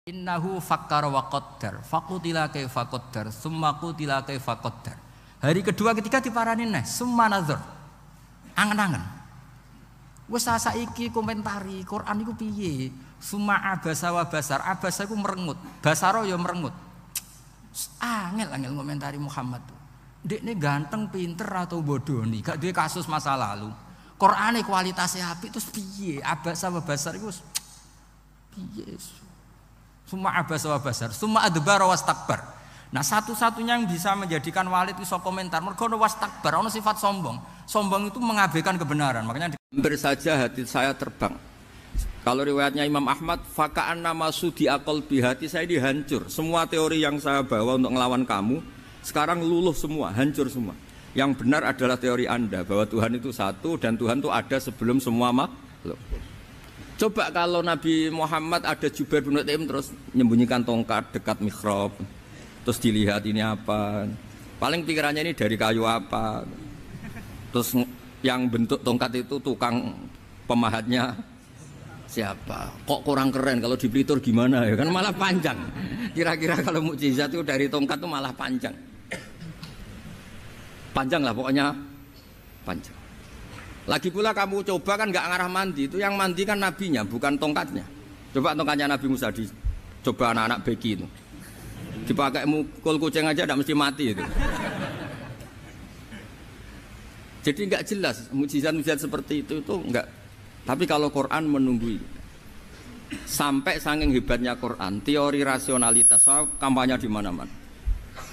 Innahu fakkara wa qaddar, faqutila kaifa qaddar, summa qutila kaifa qaddar. Hari kedua ketiga diparani neh, summa nazar. Angen-angen. Wis saiki komentari Quran iku piye? Summa abasa wa basar, abasa iku merengut, basara ya merengut. Angel komentari Muhammad. Dekne ganteng, pinter atau bodoh nih, gak duwe kasus masa lalu. Qur'ane kualitasnya apik terus piye? Abasa wa basar iku piye? Summa abasa wa basar, summa adbara wastakbar. Nah, satu-satunya yang bisa menjadikan walid iso komentar mergo ono wastakbar, ono sifat sombong. Sombong itu mengabaikan kebenaran. Makanya hampir saja hati saya terbang. Kalau riwayatnya Imam Ahmad, faka'an nama sudi akal hati saya dihancur. Semua teori yang saya bawa untuk ngelawan kamu sekarang luluh semua, hancur semua. Yang benar adalah teori Anda bahwa Tuhan itu satu dan Tuhan itu ada sebelum semua makhluk. Coba kalau Nabi Muhammad ada Jubair bin Mut'im terus menyembunyikan tongkat dekat mihrab, terus dilihat ini apa, paling pikirannya ini dari kayu apa, terus yang bentuk tongkat itu tukang pemahatnya siapa, kok kurang keren, kalau dipelitur gimana ya kan malah panjang, kira-kira kalau mukjizat itu dari tongkat itu malah panjang lah pokoknya panjang. Lagi pula kamu coba kan nggak ngarah mandi, itu yang mandi kan nabinya bukan tongkatnya. Coba tongkatnya Nabi Musa coba anak-anak beki itu dipakai mukul kucing aja tidak mesti mati itu. Jadi nggak jelas mukjizat-mukjizat seperti itu nggak. Tapi kalau Quran menunggui sampai saking hebatnya Quran, teori rasionalitas soal kampanye di mana-mana,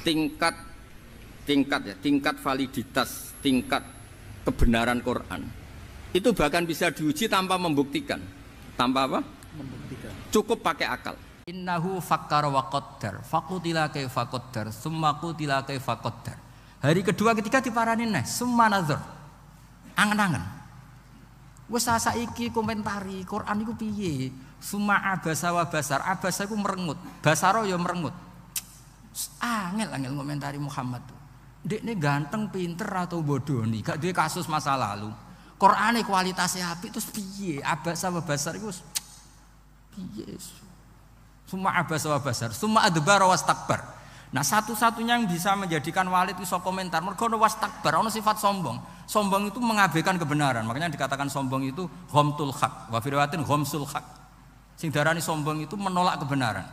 tingkat validitas, tingkat kebenaran Quran itu bahkan bisa diuji tanpa membuktikan. Tanpa apa? Membuktikan. Cukup pakai akal. Innahu fakkara wa qaddar, faqutila kaifa qaddar, summa qutila kaifa qaddar. Hari kedua ketiga diparani neh, summa nazar. Angen-angen. Wis saiki komentari Quran iku piye? Summa abasa wa basar, abasa iku merengut, basara ya merengut. Angel komentari Muhammad. Dekne ganteng, pinter atau bodoh nih, gak duwe kasus masa lalu. Qur'ane kualitasnya apik terus piye? Abasa wa basar iku piye? Summa abasa wa basar, summa adbara wastakbar. Nah, satu-satunya yang bisa menjadikan walid iso komentar mergo ono wastakbar, ono sifat sombong. Sombong itu mengabaikan kebenaran. Makanya dikatakan sombong itu ghamtul haq, wa fi riwayatin ghamsul haq. Sing darani sombong itu menolak kebenaran.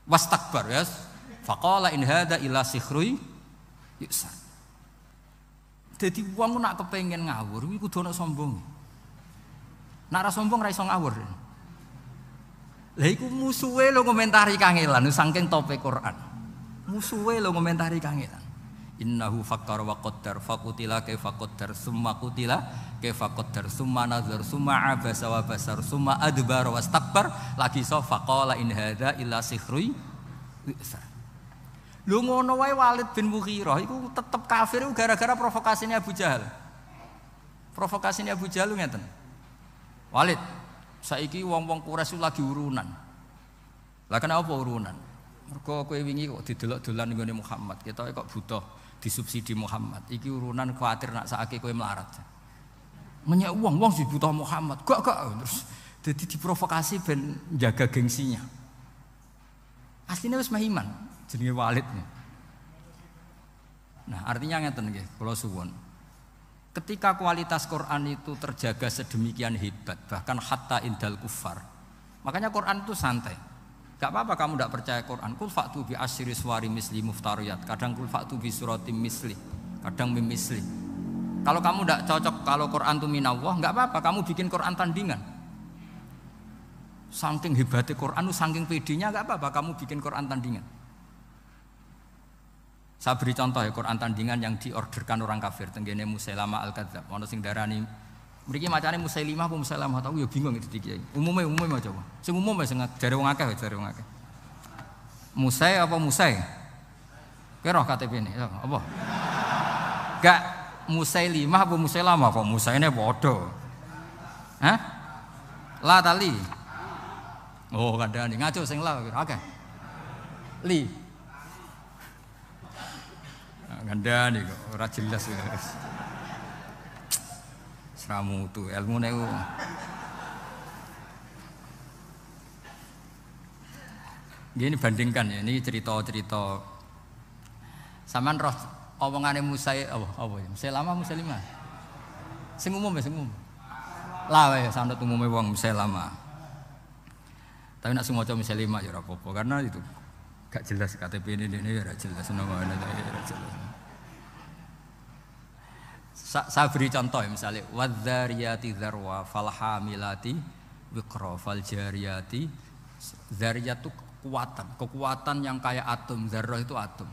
Wastakbar ya. Faqala in hadza illa sihrun yusar. Dadi wong nak kepengin ngawur iku kudu ana sombong. Nak ora sombong ra iso ngawur. Lah iku musuhe lho komentari kangelan saking tope Quran. Musuhe lho komentari kangelan. Innahu fakkara wa qaddar, faqutila kaifa qaddar, summa qutila kaifa qaddar, summa nazar, summa abasa wa basar, summa adbara wastakbar. Lagi so faqala in hadza illa sihrun yusar. Lu ngono wae Walid bin Mughirah iku tetep kafir gara-gara provokasinya Abu Jahal. Provokasinya Abu Jahal ngeten. Walid, saiki wong-wong Quraisy lagi urunan. Lah kenapa urunan? Mergo kowe wingi kok didelok-dolan nggone Muhammad, ketoke kok butuh disubsidi Muhammad. Iki urunan kuwatir nak sakake kowe melarat. Menyek wong sing butuh Muhammad. Gak terus dadi diprovokasi ben jaga gengsinya. Aslinya wis mah iman. Jenenge Walid. Nah, artinya ngeten nggih, kula suwun. Ketika kualitas Quran itu terjaga sedemikian hebat, bahkan hatta indal kufar. Makanya Quran itu santai. Gak apa-apa kamu tidak percaya Quran. Kul fa'tu bi asyri suwari misli muftariyat. Kadang kul fa'tu bi suratim misli, kadang mim misli. Kalau kamu tidak cocok kalau Quran itu minallah, enggak apa-apa kamu bikin Quran tandingan. Saking hebatnya Quran, saking pedenya enggak apa-apa kamu bikin Quran tandingan. Saya beri contoh ya Quran tandingan yang diorderkan orang kafir tenggene Musailama al-Kadzab. Ono sing darani mriki macane Musailimah apa Musailama tahu ya bingung itu iki. Umume coba. Sing umum sing jare wong akeh. Musai apa Musai? Kira KTP-ne apa? Gak Musailimah apa Musailama kok Musaine padha. Hah? La tali. Oh, kandhane ngaco sing la akeh. Li gandane kok ora jelas wis. Sramu tu ilmune ku. Ini bandingkan ya, ini cerita-cerita. Sampean roh omongane Musa apa ya? Musailama Musailimah. Sing umum ya, sing umum. Lah ya sanad umume wong Musailama. Tapi nak semua maca Musailimah ya ora apa-apa karena itu gak jelas KTP ini ya ora jelas namanya ora jelas. Saya beri contoh ya misalnya wadzariyati dzarwa falhamilati wiqra faljariyati zariyat itu kekuatan yang kayak atom, zarrah itu atom.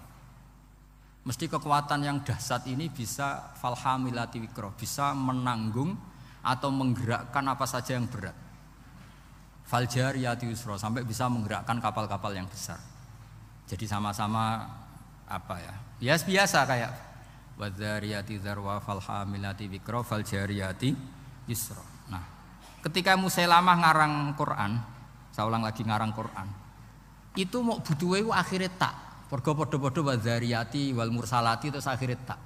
Mesti kekuatan yang dahsyat ini bisa falhamilati wiqra, bisa menanggung atau menggerakkan apa saja yang berat. Faljariyati yusra, sampai bisa menggerakkan kapal-kapal yang besar. Jadi sama-sama apa ya? Biasa kayak wadzariyati dzarwa falhamilati wiqra faljariyati yusra. Nah, ketika Musailamah ngarang Quran, saya ulang lagi ngarang Quran. Itu mau butuhe ku akhire tak. Pergo padha-padha wadzariyati wal mursalati terus akhire tak.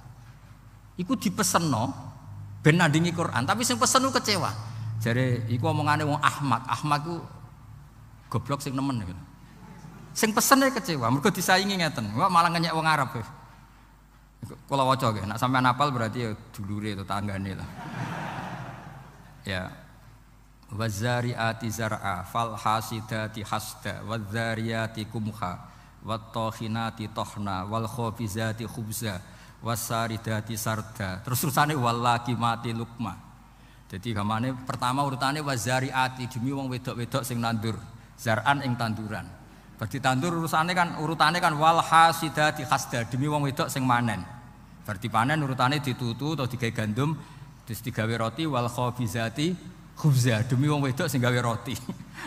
Iku dipesenno ben nandingi Quran, tapi sing pesen ku kecewa. Jare iku omongane wong Ahmad. Ahmad ku goblok sing nemen gitu. Sing pesene kecewa, mergo disaingi ngeten. Wah malah ngenyek wong Arab. Kula waca nggih, nek sampean hafal berarti ya dulure to tanggane lah. Ya. Wazariati zar'a fal hasidati hasda wadzariyati kumha wattokhinati tohna wal khobizati khubza wasaridati sarda. Terus-terusane wallakimati lukma. Jadi gamane pertama urutane wazariati demi wong wedok-wedok sing nandur zar'an ing tanduran. Berarti tandur urutane kan wal hasidati hasda demi wong wedok sing manen. Berarti panen urutane ditutu atau digawe gandum terus digawe roti wal khobizati khubza demi wong wedok sing gawe roti.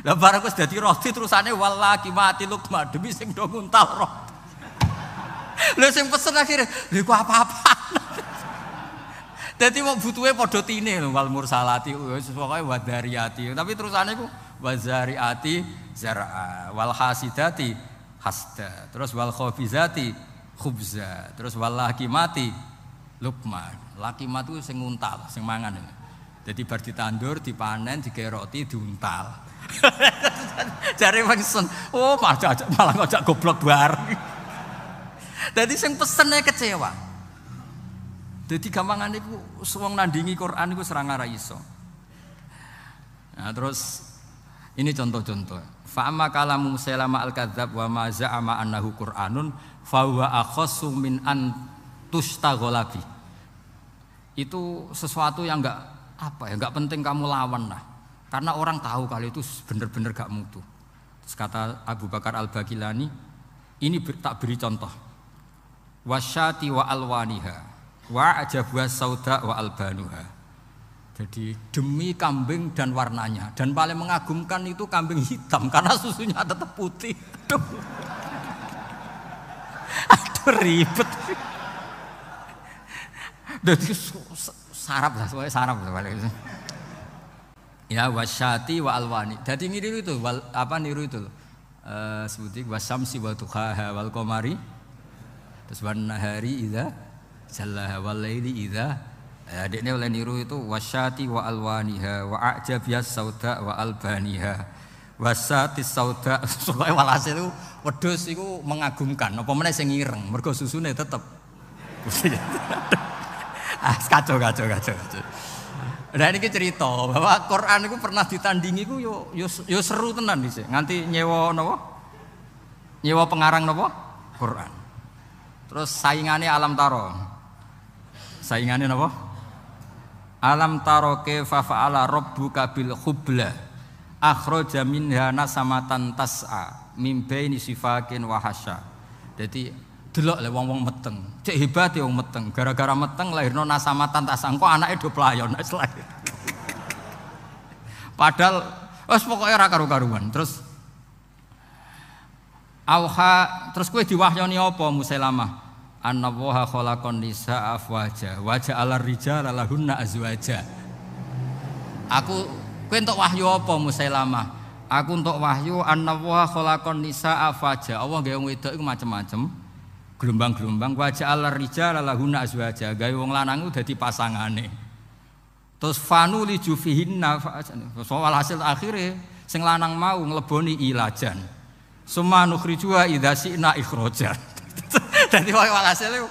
Lah barang wis dadi roti terusane wallakimati lukma demi sing do nguntal roti. Lha sing pesen akhire lha iku apa-apa. Dadi wong butuhe padha tine lho wal mursalati wis pokoke wadariyati. Tapi terusane iku wazariati zar'a wal hasidati hasda. Terus wal khobizati khubza. Terus wallakimati lukma. Lakimat itu sing nguntal, sing mangan. Jadi bar ditandur, dipanen, digawe roti, diuntal. Jare wengsen, oh malah ngajak goblok bareng. Dadi sing pesene kecewa. Dadi gampangane iku wong nandingi Quran iku serang ora iso. Nah, terus ini contoh-contoh. Fa amma kalamu Musailamah al-kadzdzab wa ma za'ama annahu Qur'anun fa huwa akhassu min an tushtaghala bi. Itu sesuatu yang enggak penting kamu lawan lah. Karena orang tahu kalau itu benar-benar gak mutu. Terus kata Abu Bakar Al-Bagilani, ini tak beri contoh. Wasyati wa alwaniha wa ajabwa sauda wa albanuha. Jadi demi kambing dan warnanya, dan paling mengagumkan itu kambing hitam karena susunya tetap putih. Aduh ribet. Jadi sarap lah, soalnya sarap lah balik. Ya wasyati wa alwani. Jadi niru itu, niru itu? Sebuti wasamsi wa tuhaha wal komari. Terus wan nahari idza jallaha wal laili idza. Adiknya oleh niru itu wasyati wa alwaniha wa a'jabiyas sauda wa albaniha. Wasatis sauda supaya walhasil itu wedhus iku mengagumkan. Apa meneh sing ireng, mergo susune tetep. Kacau. Nah ini cerita bahwa Quran itu pernah ditandingi itu yo seru tenan dhisik. Nganti nyewa napa? Nyewa pengarang napa? Quran. Terus saingannya alam taro. Saingannya napa? Alam taro kaifa fa'ala rabbuka bil khubla. Akhraja minha nasamatan tas'a min baini sifakin wa hasya. Jadi delok le wong-wong meteng. Cek hebate wong meteng. Gara-gara meteng lahirno nasamatan tas'a. Engko anake do playon wis lahir. Padahal wis pokoke ora karu-karuan. Terus terus kowe diwahyoni apa Musailamah? Annallaha khalaqan nisaa afwaja wa ja'ala rijala lahunna azwaja. Kowe entuk wahyu apa Musailamah? Aku entuk wahyu annallaha khalaqan nisaa afwaja. Allah gawe wong wedok iku macam-macam. Gelombang-gelombang wa ja'ala rijala lahunna azwaja. Gawe wong lanang iku dadi pasangane. Terus fanu li jufihinna walhasil akhire sing lanang mau ngleboni ilajan. Summa nukhrijuha idza syi'na ikhrajan. Dadi walhasil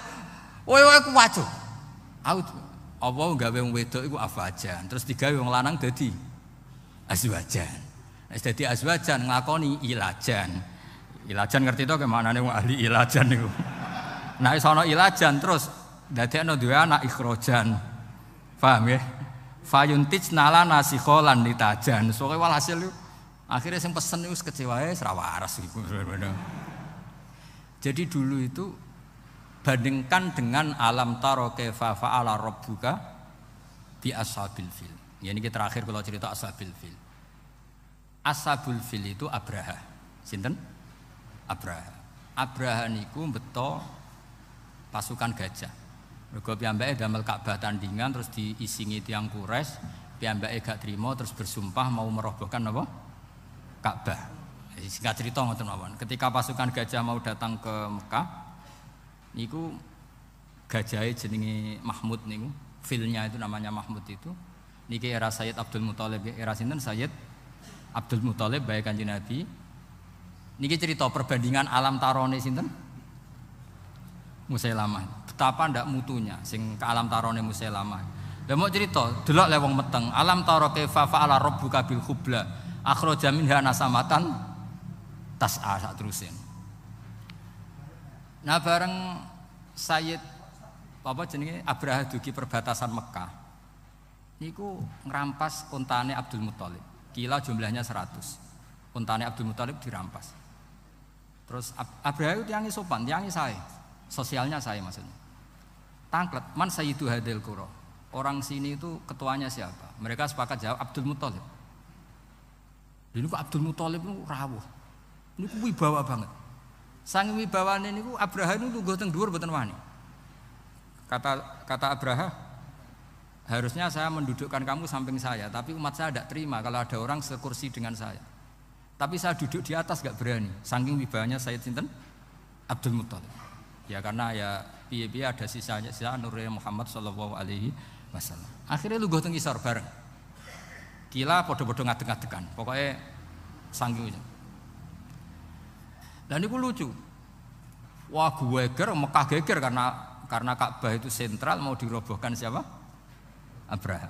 kowe kuwaco. Apa gawe wong wedok iku afwajan, terus digawe wong lanang dadi azwajan. Wis dadi azwajan nglakoni ilajan. Ilajan ngerti to kemanane wong ahli ilajan niku. Nek iso ana ilajan terus dadekno duwe anak ikhrajan. Paham ya? Fayuntij nala nasikholan nitajan. Soale walhasil akhirnya sing pesen itu kecewa wis ra waras iku. Jadi dulu itu bandingkan dengan alam taro kaifa fa'ala rabbuka bi ashabil fil. Ya ini terakhir kalau cerita ashabil fil. Ashabul fil itu Abraha. Sinten? Abraha. Abraha niku beto pasukan gajah. Mergo piyambake damel Ka'bah tandingan terus diisingi tiyang Quraisy, piyambake gak trimo terus bersumpah mau merobohkan apa? Ka'bah. Singkat cerita ngoten mawon. Ketika pasukan gajah mau datang ke Mekah, niku gajahe jenenge Mahmud niku, filnya itu namanya Mahmud itu. Niki era Sayyid Abdul Muthalib, era sinten Sayyid Abdul Muthalib bae Kanjeng Nabi. Niki cerita perbandingan alam tarone sinten? Musailamah. Betapa ndak mutunya sing ke alam tarone Musailamah. Lah mau cerita, delok le wong meteng, alam taro kaifa fa'ala rabbuka bil khubla, akhraja minha nasamatan tas'a sak terusin. Nah bareng Sayyid apa jenenge Abraha dugi perbatasan Mekah. Niku ngrampas untane Abdul Muthalib. Kila jumlahnya 100. Untane Abdul Muthalib dirampas. Terus Abraha itu tiangi sopan, tiangi sae. Sosialnya saya maksudnya. Tangklet, man sayyidu hadil qura. Orang sini itu ketuanya siapa? Mereka sepakat jawab Abdul Muthalib. Ini kok Abdul Muthalib itu rawuh. Ini wibawa banget. Sang wibawane niku Abraha niku lungguh teng dhuwur mboten wani. Kata Abraha, harusnya saya mendudukkan kamu samping saya, tapi umat saya tidak terima kalau ada orang sekursi dengan saya. Tapi saya duduk di atas gak berani. Saking wibawanya Sayyid sinten? Abdul Muthalib. Ya karena ya piye-piye ada sisanya sisa nurnya Muhammad sallallahu alaihi wasallam. Akhirnya lungguh teng isor bareng. Kila padha-padha ngadeg-ngadegan. Pokoknya saking dan itu lucu. Wah gue geger, Mekah geger karena Ka'bah itu sentral mau dirobohkan siapa? Abraha.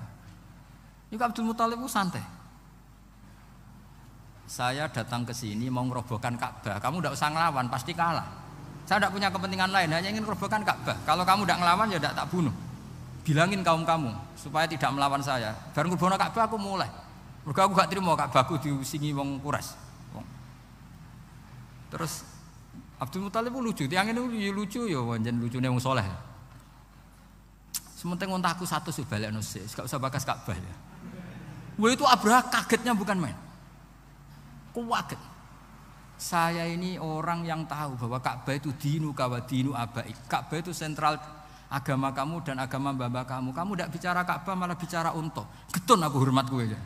Ini Abdul Muthalib itu santai. Saya datang ke sini mau merobohkan Ka'bah. Kamu tidak usah ngelawan, pasti kalah. Saya tidak punya kepentingan lain, hanya ingin merobohkan Ka'bah. Kalau kamu tidak ngelawan ya tidak tak bunuh. Bilangin kaum kamu supaya tidak melawan saya. Bareng kurban Ka'bah aku mulai. Mergo aku gak terima Ka'bahku diusingi wong Quraisy. Terus Abdul Muthalib lucu, tiang ini lucu ya, wanjen lucune wong saleh. Sementing untaku satu subalekno sik, gak usah bakas Ka'bah ya. Wah itu Abraha kagetnya bukan main. Kaget. Saya ini orang yang tahu bahwa Ka'bah itu dinu kawa dinu abaik. Ka'bah itu sentral agama kamu dan agama mbah kamu. Kamu tidak bicara Ka'bah malah bicara unta. Getun aku hormat kowe ya.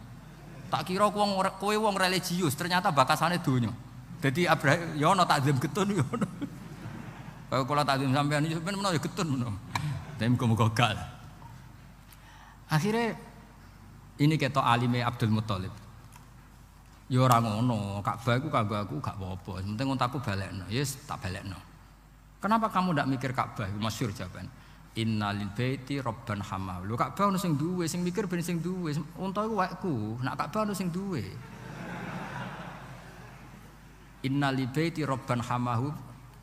Tak kira kowe wong religius, ternyata bakasane donya. Jadi Abraha ya ana takzim getun ya ono. Kalau kula takzim sampean yo ben menawa ya getun menawa. Tapi muga-muga gak. Akhirnya ini ketok alime Abdul Muthalib. Ya ora ngono, Ka'bah iku kanggo aku gak apa-apa. Penting untaku balekno. Yes, tak balekno. Kenapa kamu ndak mikir Ka'bah? Masyhur jawaban. Innalil baiti rabban hama. Lho Ka'bah ono sing duwe, sing mikir ben sing duwe. Unta iku wekku, nek Ka'bah ono sing duwe. Innalil baiti rabban hamahu.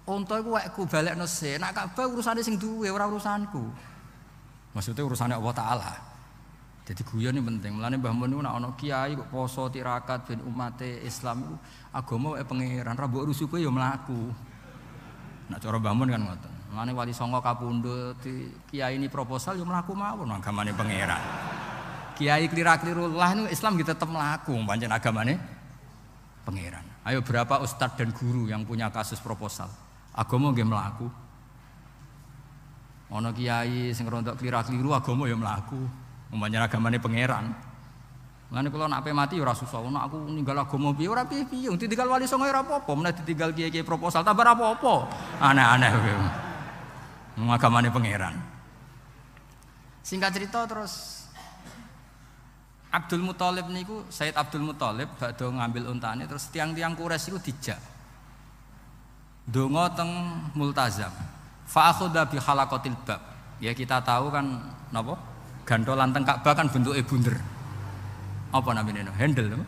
Unta iku wekku balekno sik. Nek Ka'bah urusane sing duwe, ora urusanku. Maksudnya urusannya Allah Ta'ala. Jadi guyon ini penting. Mulane Mbah Mun nek ana kiai kok poso tirakat ben umate Islam iku agama wae pangeran, ra mbok rusuh kowe ya mlaku. Nek cara Mbah Mun kan ngoten. Mulane Wali Songo kapundhut kiai ini proposal ya mlaku mawon agamane pangeran. Kiai klira-kliru lah niku Islam gitu tetep mlaku pancen agamane pangeran. Ayo berapa ustadz dan guru yang punya kasus proposal? Agama nggih mlaku. Ana kiai sing rontok klira-kliru agama ya mlaku. Umpamane agamane pangeran. Lan kula nek ape mati ya ora susah. Nek aku ninggal agama piye ora piye-piye. Ditinggal Wali Songo ora apa-apa, meneh ditinggal kiai-kiai proposal tambah ora apa-apa. Aneh-aneh kowe. Agamane pangeran. Singkat cerita terus Abdul Muthalib niku Sayyid Abdul Muthalib badhe ngambil untane terus tiang-tiang Quraisy iku dijak. Donga teng multazam. Fa akhudha bi halaqatil bab. Ya kita tahu kan napa? Gantolan teng Ka'bah kan bentuke bunder. Apa namanya? Handle.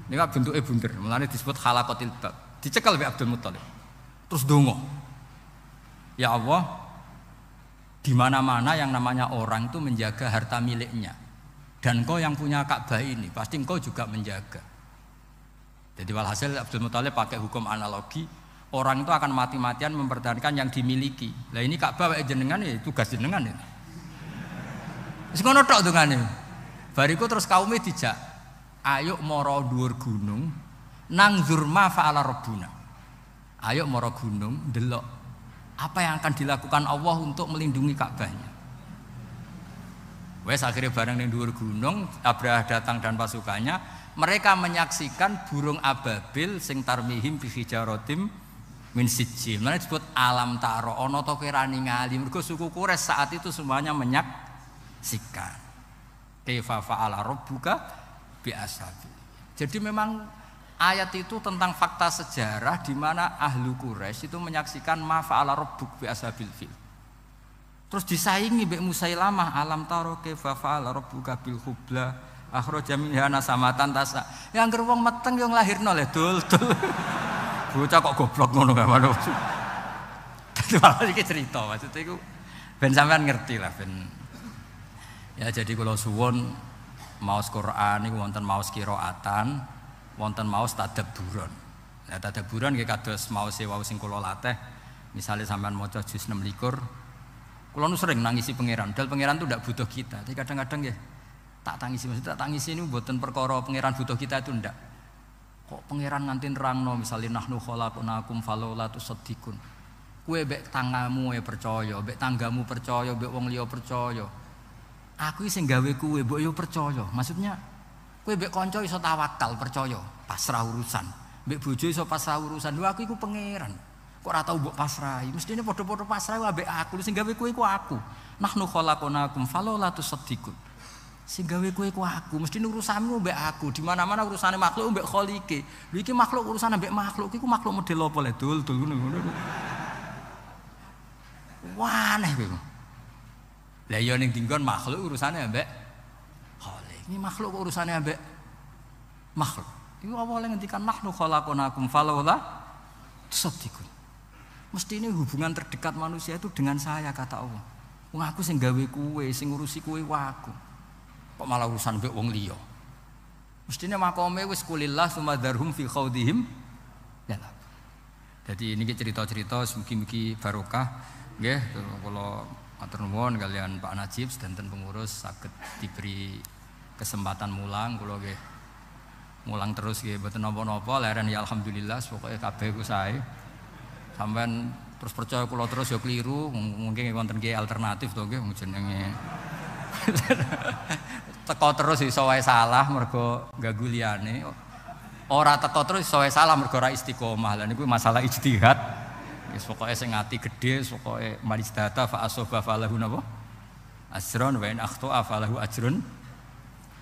Ini kan bentuke bunder. Mulane disebut halaqatil bab. Dicekel oleh Abdul Muthalib. Terus donga. Ya Allah, di mana-mana yang namanya orang itu menjaga harta miliknya. Dan kau yang punya Ka'bah ini, pasti engkau juga menjaga. Jadi walhasil Abdul Muthalib pakai hukum analogi, orang itu akan mati-matian mempertahankan yang dimiliki. Lah ini Ka'bah wae jenengan ya tugas jenengan itu. Wis ngono tok dongane. Bariku terus kaume dijak, ayo mara dhuwur gunung, nang zurma fa'ala rabbuna. Ayo mara gunung, delok apa yang akan dilakukan Allah untuk melindungi Ka'bahnya. Wes akhirnya bareng ning dhuwur gunung, Abrahah datang dan pasukannya, mereka menyaksikan burung ababil sing tarmihim bi hijaratim min sijil. Mana disebut alam taro ana ta kira ningali. Mergo suku Quraisy saat itu semuanya menyaksikan. Kaifa fa'ala rabbuka bi ashabi. Jadi memang ayat itu tentang fakta sejarah di mana ahlu Quraisy itu menyaksikan ma fa'ala rabbuk bi ashabil fil. Terus disaingi mbek Musailamah, alam taro kaifa fa'ala rabbuka bil hubla akhraja minha nasamatan tasa. Ya angger wong meteng yo nglahirno le dul. Bocah kok goblok ngono gak mano. Dadi malah iki cerita maksud iku ben sampean ngerti lah ben. Ya jadi kula suwun maos Quran niku wonten maos qiraatan, wonten maos tadabburan. Nah tadabburan nggih kados maos wau sing kula latih. Misalnya sampean maca juz 26 kula nu sering nangisi pangeran, dal pangeran itu ndak butuh kita. Tapi kadang-kadang ya tak tangisi, maksudnya tak tangisi ini mboten perkara pangeran butuh kita itu ndak. Kok pangeran nganti nerangno misalnya nahnu khalaqnakum falaula tusaddiqun. Kowe mbek tangamu percaya, mbek tanggamu percaya, mbek wong liya percaya. Aku sing gawe kowe mbok yo percaya. Maksudnya kowe mbek kanca iso tawakal percaya, pasrah urusan. Mbek bojo iso pasrah urusan. Lho aku iku pangeran. Kok ora tau mbok pasrahi. Mestine padha-padha pasrah ambek aku. Sing gawe kowe iku aku. Nahnu khalaqnakum falaula tusaddiqun. Sing gawe kowe iku aku. Mestine urusanmu mbek aku. Di mana-mana urusane makhluk mbek Khaliqe. Lho iki makhluk urusan ambek makhluk. Iku makhluk model apa le? Dul ngono. Wah, aneh kowe. Lah ya ning dinggon makhluk urusane ambek Khaliq. Ini makhluk urusane ambek makhluk. Iku apa oleh ngendikan nahnu khalaqnakum falaula tusaddiqun. Mesti ini hubungan terdekat manusia itu dengan saya kata Allah. Wong aku sing gawe kowe, sing ngurusi kowe aku. Kok malah urusan mbek wong liya. Mestine makome wis kulillah sumadharhum fi khaudihim. Ya. Jadi ini cerita-cerita mugi-mugi barokah nggih kula matur nuwun kalian Pak Najib sedanten pengurus saged diberi kesempatan mulang kula nggih. Mulang terus nggih mboten napa-napa leren ya alhamdulillah pokoke kabeh ku sae. Sampeyan terus percaya kula terus ya keliru, mungkin wonten nggih alternatif to nggih jenenge. Teko terus iso wae salah mergo ganggu liyane. Ora teko terus iso wae salah mergo ora istiqomah. Lah niku masalah ijtihad. Wis pokoke sing ati gedhe, pokoke marisdata fa asoba falahu napa? Ajrun wa in akhta'a falahu ajrun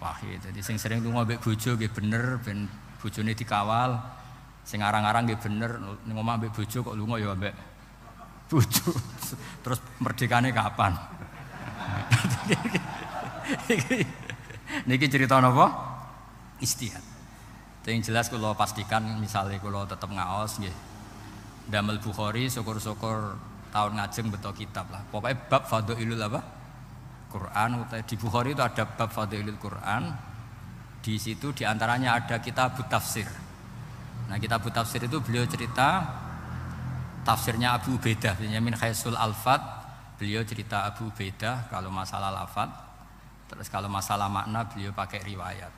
wahid. Jadi sing sering lunga mbek bojo nggih bener ben bojone dikawal. Sing arang-arang nggih bener ning omah mbek bojo kok lunga ya mbek bojo. Terus merdekane kapan? Niki cerita napa? Istihad. Yang jelas kula pastikan misalnya kula tetep ngaos nggih. Damel Bukhari syukur-syukur tahun ngajeng beto kitab lah. Pokoknya bab fadhailul apa? Quran. Di Bukhari itu ada bab fadhailul Quran. Di situ diantaranya ada kitab tafsir. Nah kitab tafsir itu beliau cerita tafsirnya Abu Ubaidah min Khaisul Alfat. Beliau cerita Abu Ubaidah kalau masalah lafaz. Terus kalau masalah makna beliau pakai riwayat.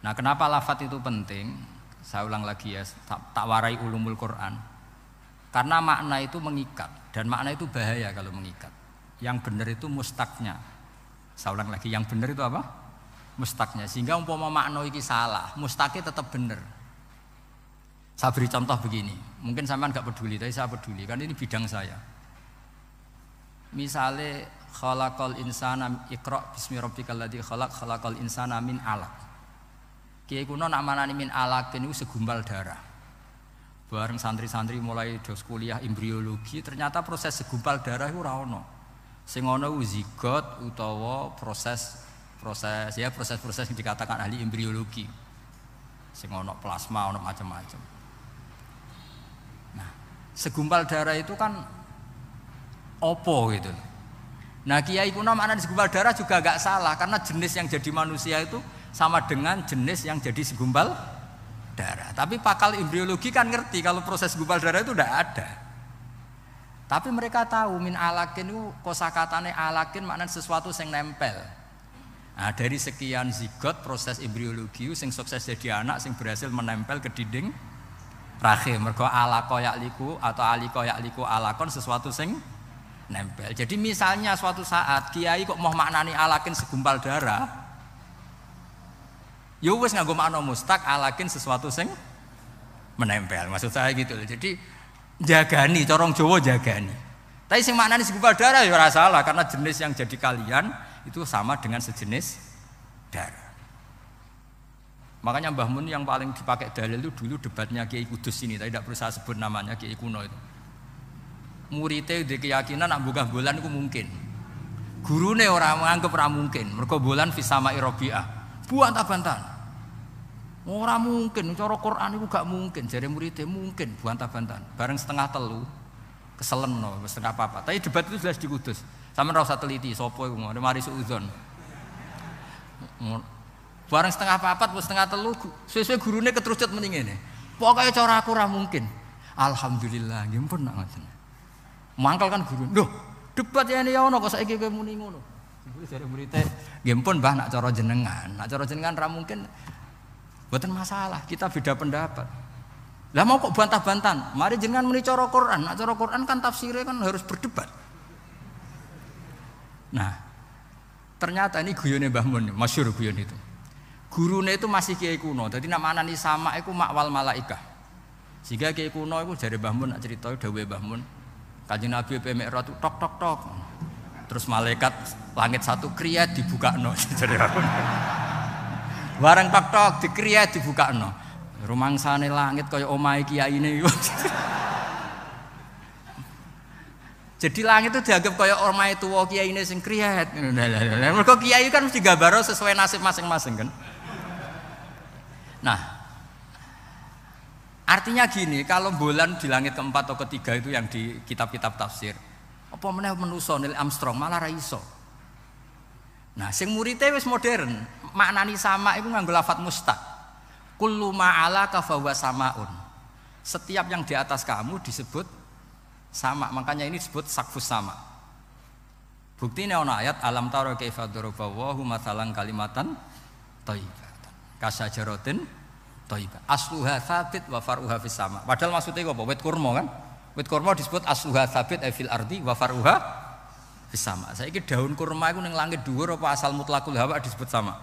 Nah kenapa lafaz itu penting? Saya ulang lagi ya, tak warai ulumul Quran. Karena makna itu mengikat dan makna itu bahaya kalau mengikat. Yang benar itu mustaknya. Saya ulang lagi, yang benar itu apa? Mustaknya. Sehingga umpama makna iki salah, mustaknya tetap benar. Saya beri contoh begini, mungkin sampean enggak peduli, tapi saya peduli, kan ini bidang saya. Misalnya khalaqal insana iqra bismi rabbikal ladzi khalaq khalaqal insana min alaq. Kiai kuno nak manani min alaq niku segumpal darah. Bareng santri-santri mulai dos kuliah embriologi, ternyata proses segumpal darah itu ora ono. Sing ono zigot utawa proses yang dikatakan ahli embriologi. Sing ono plasma, ono macam-macam. Nah, segumpal darah itu kan opo gitu. Nah, kiai kuno makna segumpal darah juga agak salah karena jenis yang jadi manusia itu sama dengan jenis yang jadi segumpal darah. Tapi pakal embriologi kan ngerti kalau proses segumpal darah itu tidak ada. Tapi mereka tahu min alakin itu kosakatane alakin maknanya sesuatu yang nempel. Nah, dari sekian zigot proses embriologi sing sukses jadi anak sing berhasil menempel ke dinding rahim. Mergo alaqo ya'liku atau aliko ya'liku alakon sesuatu sing nempel. Jadi misalnya suatu saat kiai kok mau maknani alakin segumpal darah, ya wis nganggo makna mustaq alakin sesuatu sing menempel. Maksud saya gitu loh. Jadi jagani, corong Jawa jagani. Tapi sing maknane segumpal darah ya ora salah karena jenis yang jadi kalian itu sama dengan sejenis darah. Makanya Mbah Mun yang paling dipakai dalil itu dulu debatnya Kiai Kudus ini, tapi tidak perlu saya sebut namanya, Kiai kuno itu. Muridnya di keyakinan nak buka bulan itu mungkin. Gurune orang menganggap ora mungkin. Mergo bulan fi sama'i Rabi'ah. Buantah-bantahan. Ora mungkin, cara Quran itu gak mungkin. Jare muridnya mungkin buantah-bantahan. Bareng setengah telu keselen no, setengah apa. Tapi debat itu jelas di Kudus. Sampeyan ora usah teliti sapa iku, mari suudzon. Bareng setengah papat, setengah telu, sesuai gurune ketrucut mending ngene. Pokoke cara aku ora mungkin. Alhamdulillah, nggih pun nak ngoten. Mangkel kan guru. Lho, debat ya ono kok saiki kowe muni ngono. Jare muridé, nggih pun Mbah nak cara jenengan. Nak cara jenengan ra mungkin. Mboten masalah, kita beda pendapat. Lah mau kok bantah-bantahan? Mari jenengan muni cara Quran. Nak cara Quran kan tafsirnya kan harus berdebat. Nah, ternyata ini guyone Mbah Mun, masyhur guyon itu. Gurune itu masih kiai kuno. Jadi nak manani sama iku makwal malaikah. Sehingga kiai kuno iku jare Mbah Mun nak crita dawuhe Mbah Mun. Kanjeng Nabi Mi'raj itu tok tok tok. Terus malaikat langit satu kriyat dibukakno. Bareng tok tok dikriyat dibukakno. Rumangsane langit kaya omahe kiyaine. Jadi langit itu dianggap kaya omahe tuwa kiyaine sing kriyat. Mergo kiai kan mesti gambaro sesuai nasib masing-masing kan. Nah, artinya gini, kalau bulan di langit keempat atau ketiga itu yang di kitab-kitab tafsir, apa meneh menuso Neil Armstrong malah ra iso. Nah, sing murite wis modern, maknani sama iku nganggo lafadz mustaq. Kullu ma'alaka fahuwa samaun. Setiap yang di atas kamu disebut sama, makanya ini disebut sakfus sama. Buktine ana ayat alam tara kaifa daraballahu mathalan kalimatan thayyibatan kasajaratin thayyibah asluha tsabit wa faruha fis sama. Padahal maksudnya apa? Wit kurma kan? Wit kurma disebut asluha tsabit fil ardi wa faruha fis sama. Saiki daun kurma iku ning langit dhuwur apa asal mutlaqul hawa disebut sama?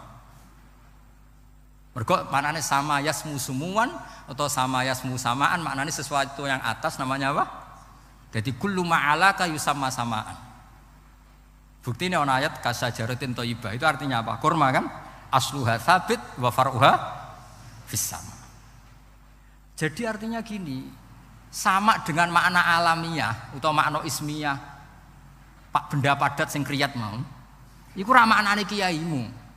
Mergo maknane sama yasmu sumuan atau sama yasmu samaan, maknane sesuatu yang atas namanya apa? Jadi kullu ma'alaka yusamma samaan. Buktine ana ayat kasajaratin thayyibah. Itu artinya apa? Kurma kan? Asluha tsabit wa faruha fis sama. Jadi artinya gini, sama dengan makna alamiah atau makna ismiyah pak benda padat sing kriyat mau. Iku ra maknane kiaimu.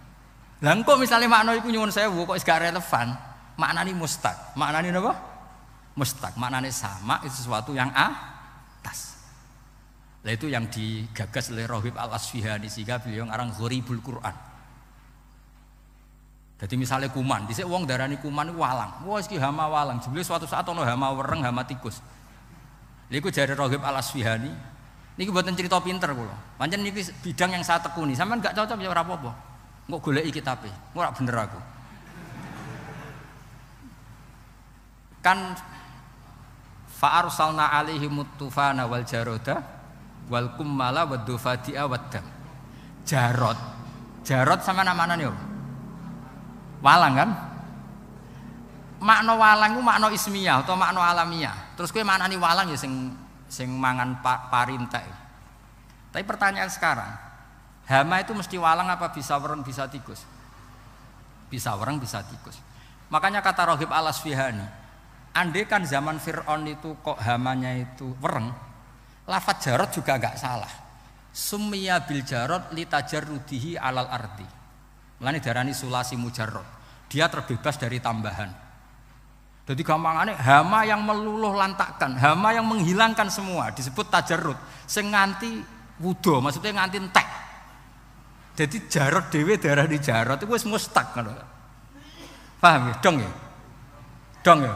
Lah engko misale makna iku nyuwun sewu kok gak relevan, maknane mustaq. Maknane napa? Mustaq. Maknane sama itu sesuatu yang atas. Lah itu yang digagas oleh Rohib Al-Asfihani sehingga beliau ngarang Gharibul Quran. Jadi misalnya kuman, dhisik wong darani kuman iku walang. Wah iki hama walang. Jebule suatu saat ana hama wereng, hama tikus. Lha iku jare Rohib Al-Asfihani. Niki mboten cerita pinter kula. Pancen niki bidang yang saya tekuni. Sampeyan gak cocok ya ora apa-apa. Engko goleki kitabe. Ora bener aku. Kan fa arsalna alaihim tufana wal jarada wal kummala wad dufadi'a waddam. Jarot sama namanya yo. Walang kan? Makna walang ku makna ismiyah atau makna alamiah. Terus kowe maknani walang ya sing mangan parintek. Tapi pertanyaan sekarang, hama itu mesti walang apa bisa wereng bisa tikus? Bisa wereng bisa tikus. Makanya kata Rohib Al-Asfihani, andai kan zaman Fir'aun itu kok hamanya itu wereng, lafadz jarot juga enggak salah. Summiya bil jarot litajarrudihi alal ardi. Mulane darani sulasi mujarrad. Dia terbebas dari tambahan. Jadi gampangane hama yang meluluh lantakkan, hama yang menghilangkan semua disebut tajarrud. Sing nganti wudo, maksudnya nganti entek. Jadi jarot dhewe darani jarot itu wis mustak ngono. Paham ya? Dong ya? Dong ya?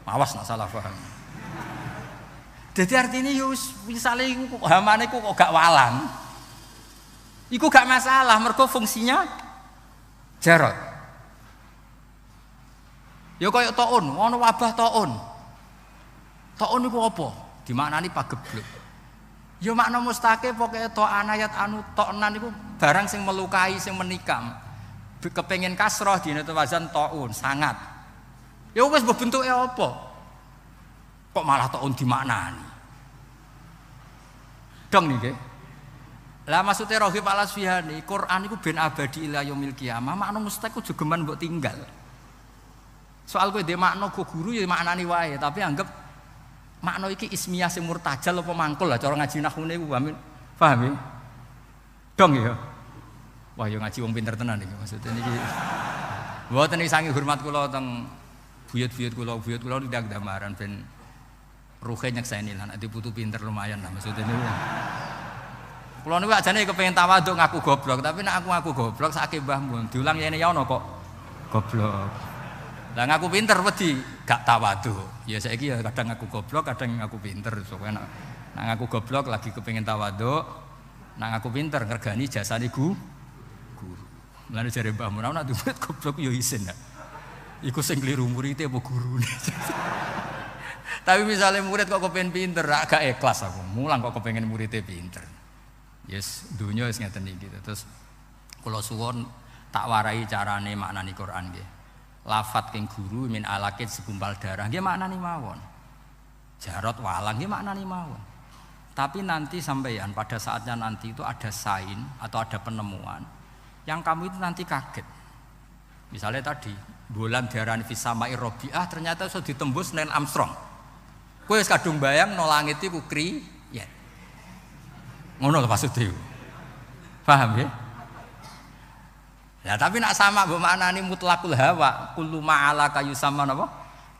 Awas nak salah paham. Jadi artinya yo misale iku hamane kok gak walang. Iku gak masalah mergo fungsinya jarot. Ya kaya taun, ana wabah taun. Taun iku apa? Dimaknani pagebluk. Ya makna mustaqil pokoke ta'an ayat anu ta'nan iku barang sing melukai, sing menikam. Kepengin kasroh dina wazan taun, sangat. Ya wis bentuke apa? Kok malah taun dimaknani? Dong niki. Lah maksudnya Rohib Al-Asfihani, Quran iku ben abadi ila yaumil qiyamah, makna mustaqil jogeman mbok tinggal. Soal kowe dhe makna go guru ya maknani wae, tapi anggap makna iki ismiyah sing murtajal apa mangkul lah cara ngaji nahune ku paham ya? Dong ya. Wah ya ngaji wong pinter tenan iki maksudnya niki. Mboten iki saking hormat kula teng buyut-buyut kula ndak damaran ben ruhe nyekseni lah nek diputu pinter lumayan lah maksudnya niku. Kula niku ajane kepengin tawaduk ngaku goblok, tapi nek aku ngaku goblok sakake Mbah Mun diulang yene ya ono kok goblok. Lah ngaku pinter wedi gak tawaduk. Ya saiki ya kadang ngaku goblok, kadang ngaku pinter. Soale nek ngaku goblok lagi kepengin tawaduk, nek ngaku pinter ngergani jasane guru. Mulane jare Mbah Mun nek duit goblok ya isin nek. Iku sing kliru murid apa gurune. Tapi misalnya murid kok kepengin pinter, gak ikhlas aku. Mulang kok kepengin muridnya pinter. Yes, dunya wis ngeten iki. Terus kula suwun tak warai carane maknani Quran nggih. Lafat king guru min alakit segumpal darah nggih maknani mawon. Jarot walang nggih maknani mawon. Tapi nanti sampeyan pada saatnya nanti itu ada sain atau ada penemuan yang kamu itu nanti kaget. Misalnya tadi bulan diarani fisamai robiah ternyata sudah ditembus Neil Armstrong. Kowe wis kadung bayang no langit iku ya. Ngono lho maksudnya. Paham ya? Ya tapi nak sama mbok maknani mutlaqul hawa, kullu ma'ala kayu sama napa?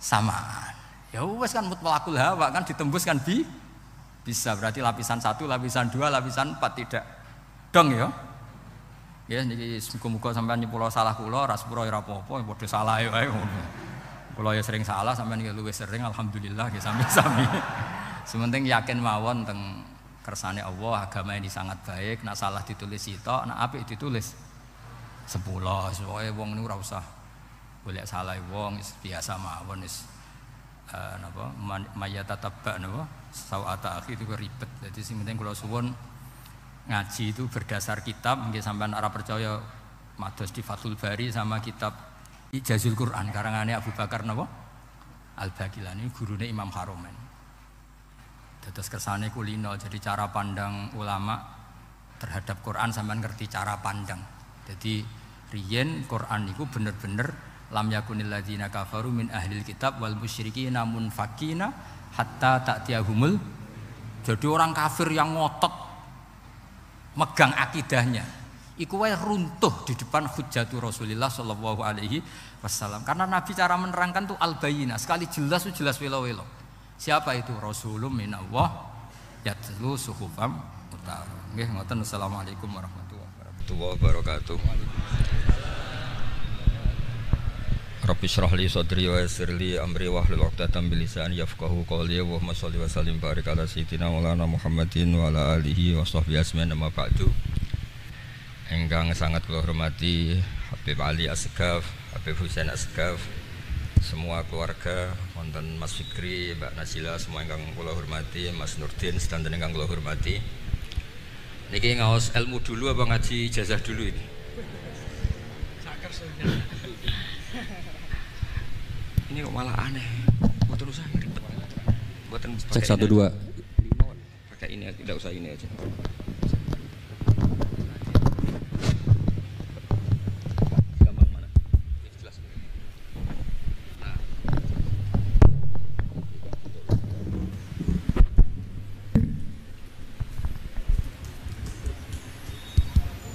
Samaan. Ya wis kan mutlaqul hawa kan ditembus kan bisa berarti lapisan 1, lapisan 2, lapisan 4 tidak. Dong ya. Ya niki muga-muga sampean nyepuro salah kula, ora sepuro ora apa-apa, padha salah wae ngono. Kula ya sering salah, sampean iki luwih sering alhamdulillah nggih sami-sami. Sementing yakin mawon teng kersane Allah, agama ini sangat baik, nak salah ditulis sitok, nak apik ditulis 10. Soale wong niku ora usah golek salah wong, biasa mawon wis napa mayatatabba napa sawata akhi itu ribet. Jadi sing penting kula suwun ngaji itu berdasar kitab, nggih sampean ora percaya mados di Fathul Bari sama kitab Ijazul Quran karangane Abu Bakar napa Al-Baqilani gurune Imam Haromen. Dados kersane kulino, jadi cara pandang ulama terhadap Quran sampean ngerti cara pandang. Jadi riyen Quran niku bener-bener lam yakunil ladzina kafaru min ahlil kitab wal musyrikin munfakina hatta ta'tiyahumul. Jadi orang kafir yang ngotot megang akidahnya iku wae runtuh di depan hujjatu Rasulullah sallallahu alaihi wasallam. Karena Nabi cara menerangkan tuh al-bayyinah, sekali jelas welo-welo. Siapa itu? Rasulun minallah yatlu suhufam mutar. Nggih ngoten. Assalamualaikum warahmatullahi wabarakatuh. Rabbi shrah li sadri wa yassir li amri wahlul 'uqdatam min lisani yafqahu qawli wa sholli wa sallim barik ala sayyidina Maulana Muhammadin wa ala alihi wa sahbihi ajmain amma ba'du. Ingkang sangat kula hormati Habib Ali Asgaf, Habib Husain Asgaf, semua keluarga, wonten Mas Fikri, Mbak Nasila, semua ingkang kula hormati, Mas Nurdin sedanten ingkang kula hormati. Niki ngaos ilmu dulu apa ngaji ijazah dulu ini? Ini kok malah aneh. Mboten usah ribet. Mboten cek 1 2. Pakai ini, tidak usah ini aja. Gampang mana? Jelas. Nah.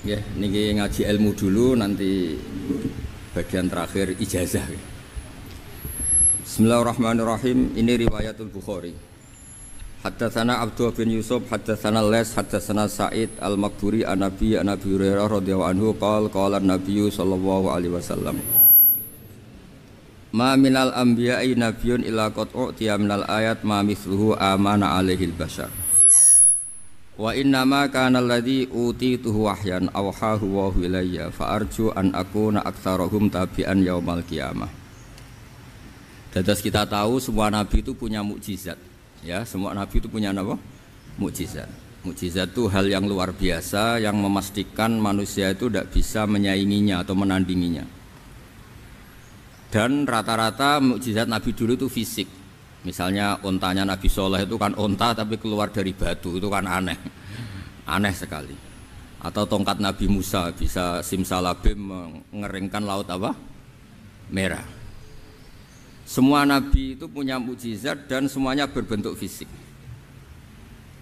Ya, niki ngaji ilmu dulu, nanti bagian terakhir ijazah. Bismillahirrahmanirrahim. Ini riwayatul Bukhari. Haddatsana Abdullah bin Yusuf, haddatsana Les, haddatsana Sa'id al-Maqburi an Nabi Hurairah radhiyallahu anhu qala an-nabiy sallallahu alaihi wasallam. Ma minal anbiya'i nabiyyun illa qad u'tiya minal ayat ma mithluhu amana alaihil bashar. Wa innama kana alladhi utituhu wahyan awhahu wa ilayya fa arju an akuna aktsarahum tabi'an yaumal qiyamah. Dados kita tahu semua nabi itu punya mukjizat. Ya, semua nabi itu punya apa? Mukjizat. Mukjizat itu hal yang luar biasa yang memastikan manusia itu tidak bisa menyainginya atau menandinginya. Dan rata-rata mukjizat nabi dulu itu fisik. Misalnya ontanya Nabi Soleh itu kan onta tapi keluar dari batu, itu kan aneh, aneh sekali. Atau tongkat Nabi Musa bisa simsalabim mengeringkan laut apa? Merah. Semua Nabi itu punya mukjizat dan semuanya berbentuk fisik.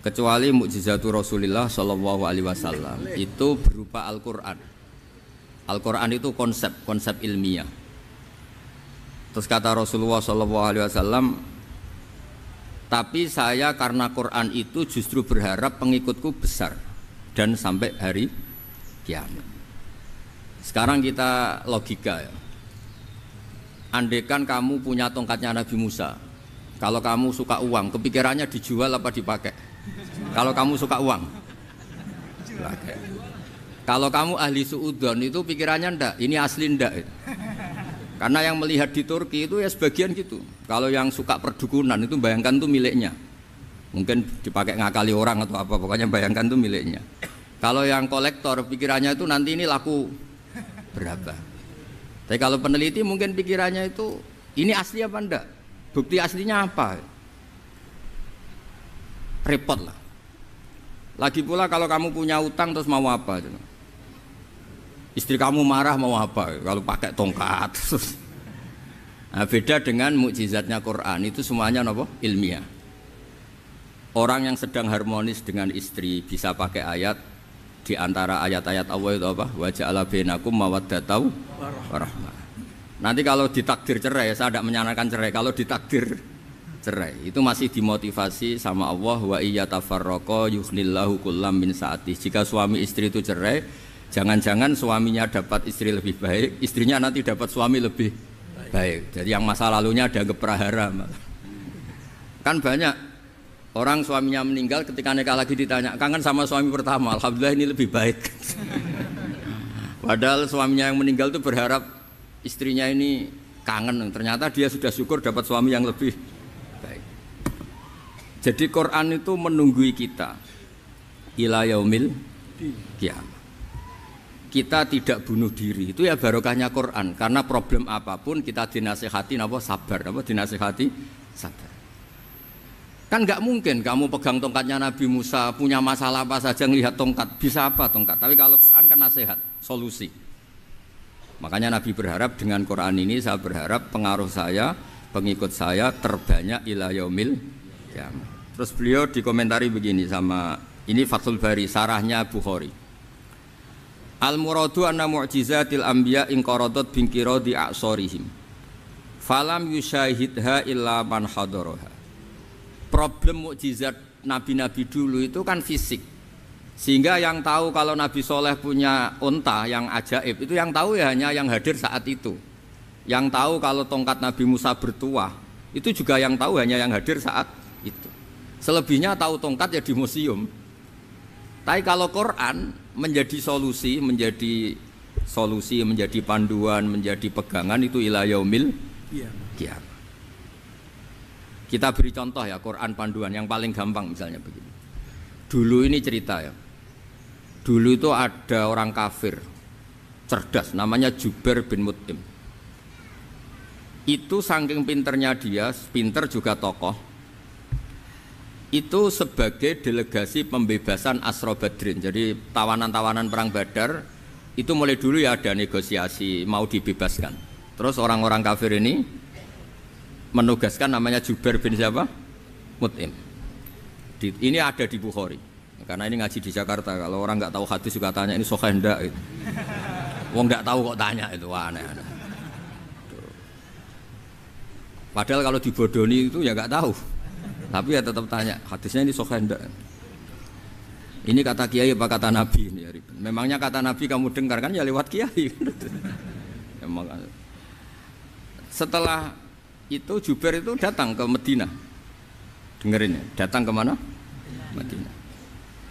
Kecuali mukjizatul Rasulullah Shallallahu Alaihi Wasallam itu berupa Al-Quran. Al-Quran itu konsep ilmiah. Terus kata Rasulullah Shallallahu Alaihi Wasallam, tapi saya karena Quran itu justru berharap pengikutku besar dan sampai hari kiamat. Sekarang kita logika ya. Andaikan kamu punya tongkatnya Nabi Musa, kalau kamu suka uang, kepikirannya dijual apa dipakai? Kalau kamu suka uang, dipakai. Kalau kamu ahli suudon itu pikirannya ndak, ini asli ndak. Karena yang melihat di Turki itu ya sebagian gitu. Kalau yang suka perdukunan itu bayangkan itu miliknya. Mungkin dipakai ngakali orang atau apa, pokoknya bayangkan itu miliknya. Kalau yang kolektor pikirannya itu nanti ini laku berapa. Tapi kalau peneliti mungkin pikirannya itu ini asli apa enggak? Bukti aslinya apa? Repot lah. Lagi pula kalau kamu punya utang terus mau apa? Istri kamu marah mau apa? Kalau pakai tongkat. Nah, beda dengan mukjizatnya Quran itu semuanya apa? Ilmiah. Orang yang sedang harmonis dengan istri bisa pakai ayat di antara ayat-ayat Allah itu apa? Wa ja'ala bainakum mawaddatan warahmah. Nanti kalau ditakdir cerai, saya tidak menyarankan cerai. Kalau ditakdir cerai, itu masih dimotivasi sama Allah wa iyyatafarraqa yughnillahu kullam min sa'ati. Jika suami istri itu cerai, jangan-jangan suaminya dapat istri lebih baik, istrinya nanti dapat suami lebih baik. Jadi yang masa lalunya ada prahara. Kan banyak orang suaminya meninggal ketika nikah lagi ditanya, kangen sama suami pertama, alhamdulillah ini lebih baik. Padahal suaminya yang meninggal itu berharap istrinya ini kangen, ternyata dia sudah syukur dapat suami yang lebih baik. Jadi Quran itu menunggui kita ila yaumil qiyamah. Kita tidak bunuh diri, itu ya barokahnya Quran. Karena problem apapun kita dinasihati apa sabar, apa dinasihati sabar. Kan nggak mungkin kamu pegang tongkatnya Nabi Musa, punya masalah apa saja ngelihat tongkat, bisa apa tongkat. Tapi kalau Quran kan nasihat, solusi. Makanya Nabi berharap dengan Quran ini, saya berharap pengaruh saya, pengikut saya terbanyak ila yaumil qiyamah. Terus beliau dikomentari begini sama, ini Fathul Bari, sarahnya Bukhari. Al-muradu anna mu'jizatil anbiya inqaradat binqiradi a'sorihim falam yusyahidha illa man hadaraha. Problem mukjizat nabi-nabi dulu itu kan fisik, sehingga yang tahu kalau Nabi Soleh punya unta yang ajaib itu yang tahu ya hanya yang hadir saat itu. Yang tahu kalau tongkat Nabi Musa bertuah itu juga yang tahu hanya yang hadir saat itu. Selebihnya tahu tongkat ya di museum. Tapi kalau Quran menjadi solusi, menjadi panduan, menjadi pegangan itu ila yaumil qiyamah. Kita beri contoh ya, Quran panduan yang paling gampang misalnya begini. Dulu ini cerita ya. Dulu itu ada orang kafir cerdas namanya Jubair bin Mut'im. Itu saking pinternya dia, pinter juga tokoh. Itu sebagai delegasi pembebasan Asra Badrin. Jadi tawanan-tawanan perang Badar itu mulai dulu ya ada negosiasi mau dibebaskan. Terus orang-orang kafir ini menugaskan namanya Jubair bin siapa? Mut'im. Ini ada di Bukhari. Karena ini ngaji di Jakarta, kalau orang nggak tahu hadis juga tanya ini sahih ndak gitu. Wong nggak tahu kok tanya itu aneh-aneh. Padahal kalau dibodoni itu ya nggak tahu. Tapi ya tetap tanya, hadisnya ini sahih ndak? Ini kata kiai apa kata nabi ini? Memangnya kata nabi kamu dengar kan ya lewat kiai. Memang. Setelah itu Jubair itu datang ke Madinah. Dengerin ya, datang ke mana? Madinah.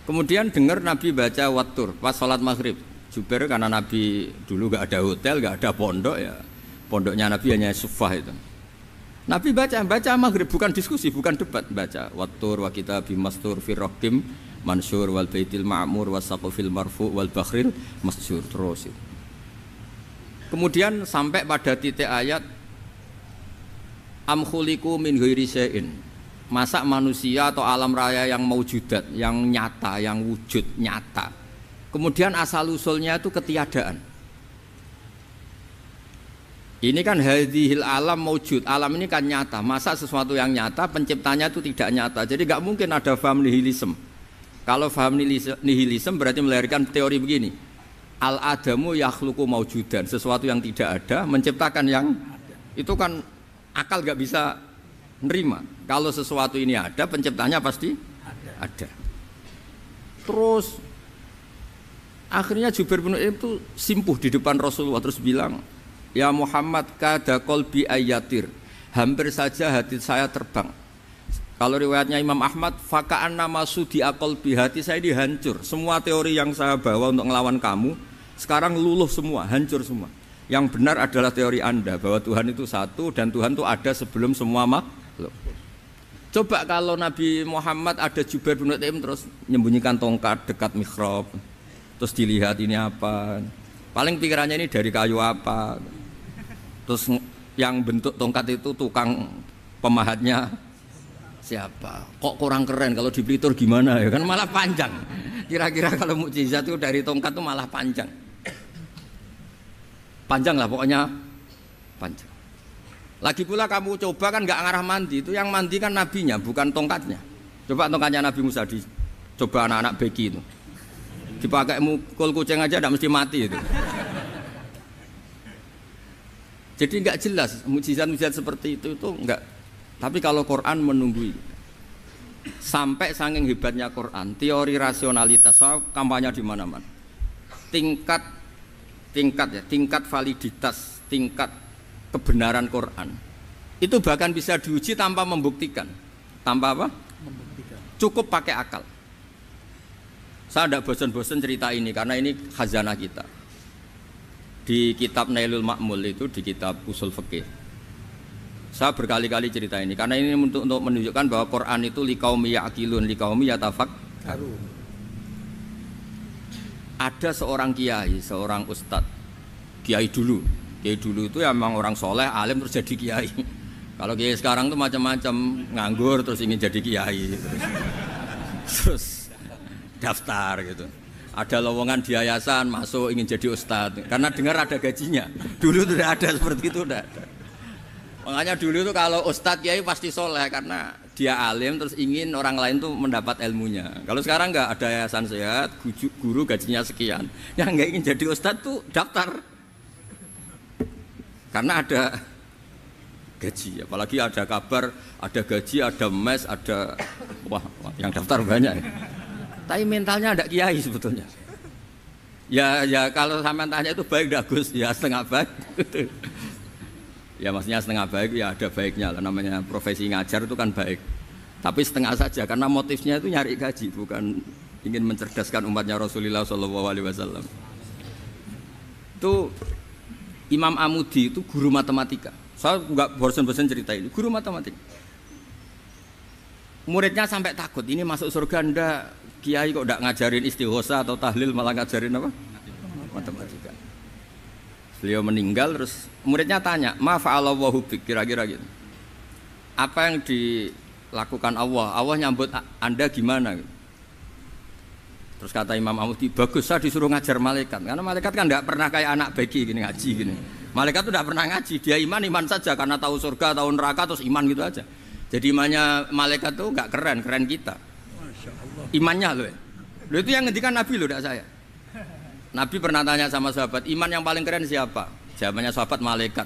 Kemudian dengar Nabi baca Wattur pas sholat maghrib. Jubair karena Nabi dulu gak ada hotel, gak ada pondok ya. Pondoknya Nabi hanya sufah itu. Nabi baca maghrib, bukan diskusi, bukan debat, baca Wattur wa kitabi mastur firrokim mansur wal baitil ma'mur wasaqufil marfu wal bakhril masjur terus itu. Kemudian sampai pada titik ayat am khuliqu min ghairi syai'in. Masa manusia atau alam raya yang maujudat, yang nyata, yang wujud nyata. Kemudian asal usulnya itu ketiadaan. Ini kan hadhil alam maujud, alam ini kan nyata. Masa sesuatu yang nyata penciptanya itu tidak nyata. Jadi nggak mungkin ada faham nihilisme. Kalau faham nihilisme berarti melahirkan teori begini. Al adamu yakhluqu maujudan, sesuatu yang tidak ada menciptakan yang itu kan akal nggak bisa nerima. Kalau sesuatu ini ada, penciptanya pasti ada. Terus akhirnya Jubair bin Mut'im itu simpuh di depan Rasulullah terus bilang, ya Muhammad kada qalbi ayatir, hampir saja hati saya terbang. Kalau riwayatnya Imam Ahmad, faka'an nama sudi qalbi, hati saya dihancur. Semua teori yang saya bawa untuk ngelawan kamu sekarang luluh semua, hancur semua. Yang benar adalah teori Anda bahwa Tuhan itu satu dan Tuhan itu ada sebelum semua makhluk. Coba kalau Nabi Muhammad ada Jubair bin Mut'im terus menyembunyikan tongkat dekat mihrab, terus dilihat ini apa, paling pikirannya ini dari kayu apa. Terus yang bentuk tongkat itu tukang pemahatnya siapa? Kok kurang keren, kalau di Blitur gimana ya? Kan malah panjang. Kira-kira kalau mukjizat itu dari tongkat itu malah panjang. Panjang lah pokoknya, panjang. Lagi pula kamu coba kan nggak ngarah mandi, itu yang mandi kan nabinya bukan tongkatnya. Coba tongkatnya Nabi Musa coba anak-anak beki itu. Dipakai mukul kucing aja tidak mesti mati itu. Jadi nggak jelas mukjizat-mukjizat seperti itu nggak. Tapi kalau Quran menunggui, sampai saking hebatnya Quran, teori rasionalitas, soal kampanye di mana-mana, tingkat validitas, tingkat kebenaran Quran, itu bahkan bisa diuji tanpa membuktikan, tanpa apa? Membuktikan. Cukup pakai akal. Saya tidak bosan-bosan cerita ini karena ini khazanah kita. Di kitab Nailul Ma'mul itu, di kitab Usul Fiqih, saya berkali-kali cerita ini karena ini untuk menunjukkan bahwa Quran itu liqaumi ya'qilun, liqaumi yatafakkarun. Ada seorang kiai, seorang ustadz, kiai dulu itu ya memang orang soleh, alim terus jadi kiai. Kalau kiai sekarang tuh macam-macam, nganggur terus ingin jadi kiai, terus daftar gitu. Ada lowongan di yayasan, masuk ingin jadi ustadz karena dengar ada gajinya. Dulu tidak ada seperti itu, tidak ada. Makanya dulu itu kalau ustadz kiai pasti soleh karena dia alim terus ingin orang lain tuh mendapat ilmunya. Kalau sekarang nggak ada yayasan sehat, guru gajinya sekian, yang nggak ingin jadi ustadz tuh daftar karena ada gaji. Apalagi ada kabar, ada gaji, ada mes, ada wah yang daftar banyak. Tapi mentalnya ada kiai sebetulnya. Ya kalau sampean tanya itu baik dah Gus, ya setengah baik. Ya maksudnya setengah baik ya ada baiknya lah, namanya profesi ngajar itu kan baik. Tapi setengah saja karena motifnya itu nyari gaji, bukan ingin mencerdaskan umatnya Rasulullah SAW. Itu Imam Amudi itu guru matematika. Saya nggak bosan-bosan cerita ini, guru matematika. Muridnya sampai takut, ini masuk surga ndak? Kiai kok ndak ngajarin istighosa atau tahlil, malah ngajarin apa? Matematika. Beliau meninggal terus muridnya tanya, "Ma fa'alallahu bik?" Kira-kira gitu. Apa yang dilakukan Allah? Allah nyambut Anda gimana? Terus kata Imam Amudi, bagus saya disuruh ngajar malaikat. Karena malaikat kan enggak pernah kayak anak beki gini ngaji gini. Malaikat itu enggak pernah ngaji, dia iman saja karena tahu surga, tahu neraka terus iman gitu aja. Jadi imannya malaikat itu enggak keren kita. Imannya loh. Loh itu yang ngendikan Nabi loh, tidak saya. Nabi pernah tanya sama sahabat, iman yang paling keren siapa? Jawabannya sahabat malaikat.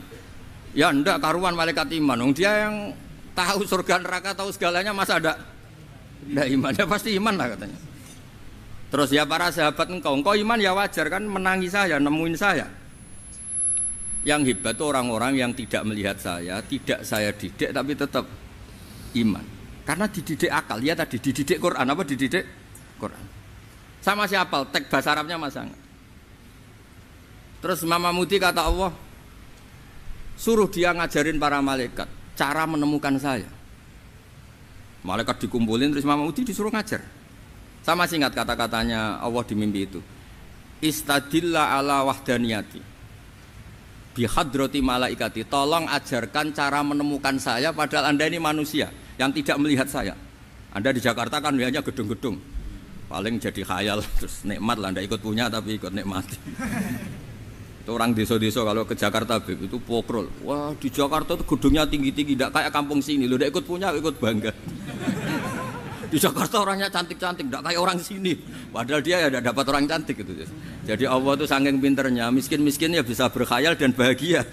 Ya ndak karuan malaikat iman. Dia yang tahu surga neraka, tahu segalanya, masa ada ndak iman? Ya pasti iman lah katanya. Terus ya para sahabat engkau iman ya wajar kan menangi saya, nemuin saya. Yang hebat itu orang-orang yang tidak melihat saya, tidak saya didik tapi tetap iman. Karena dididik akal, ya tadi dididik Quran, apa dididik Quran. Sama siapa? Teks bahasa Arabnya masang. Terus Imam Mudi kata Allah, suruh dia ngajarin para malaikat cara menemukan saya. Malaikat dikumpulin terus Imam Mudi disuruh ngajar. Sama singkat kata-katanya Allah di mimpi itu. Istadilla ala wahdaniyati bihadrati malaikati. Tolong ajarkan cara menemukan saya padahal Anda ini manusia yang tidak melihat saya. Anda di Jakarta kan lihatnya gedung-gedung. Paling jadi khayal terus nikmat lah, Anda ikut punya tapi ikut nikmati. Itu orang desa-desa kalau ke Jakarta itu pokrol. Wah di Jakarta itu gedungnya tinggi-tinggi, tidak kayak kampung sini. Lo udah ikut punya, ikut bangga. Di Jakarta orangnya cantik-cantik, tidak kayak orang sini. Padahal dia ya dapat orang cantik gitu. Jadi Allah itu saking pinternya, miskin-miskin ya bisa berkhayal dan bahagia.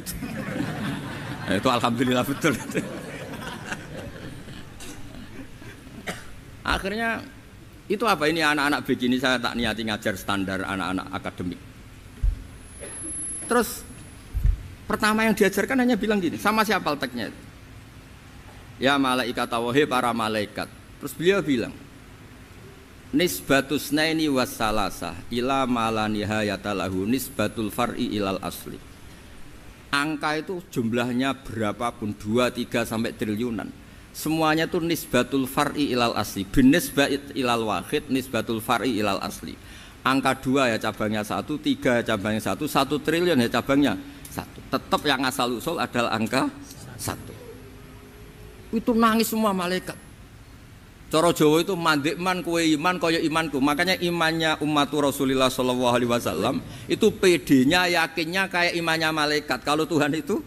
Nah, itu alhamdulillah betul. Akhirnya itu apa ini anak-anak begini saya tak niati ngajar standar anak-anak akademik. Terus pertama yang diajarkan hanya bilang gini, sama siapa teknya? Ya malaikat wahi para malaikat. Terus beliau bilang, nisbatus naini wassalasah ila malanihayatalahu nisbatul far'i ilal asli. Angka itu jumlahnya berapapun 2, 3 sampai triliunan. Semuanya itu nisbatul far'i ilal asli. Binisbat ilal wahid nisbatul far'i ilal asli. Angka 2 ya cabangnya 1, 3 ya cabangnya 1, 1 triliun ya cabangnya 1. Tetap yang asal usul adalah angka 1. Itu nangis semua malaikat. Cara Jawa itu mandekman kowe iman kaya imanku. Makanya imannya ummatu Rasulullah sallallahu alaihi wasallam itu PD-nya yakinnya kayak imannya malaikat. Kalau Tuhan itu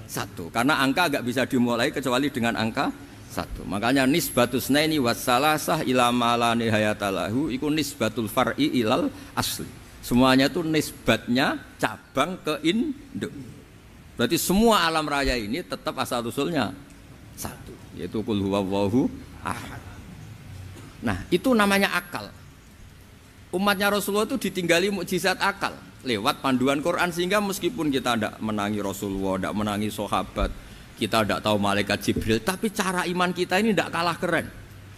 1. Karena angka enggak bisa dimulai kecuali dengan angka 1. Makanya nisbatus naini wassalasah ila malani hayatalahu iku nisbatul far'i ilal asli. Semuanya itu nisbatnya cabang ke induk. Berarti semua alam raya ini tetap asal usulnya 1, yaitu qul huwallahu ahad. Nah, itu namanya akal. Umatnya Rasulullah itu ditinggali mukjizat akal lewat panduan Quran sehingga meskipun kita tidak menangi Rasulullah, tidak menangi sahabat, kita tidak tahu malaikat Jibril, tapi cara iman kita ini tidak kalah keren.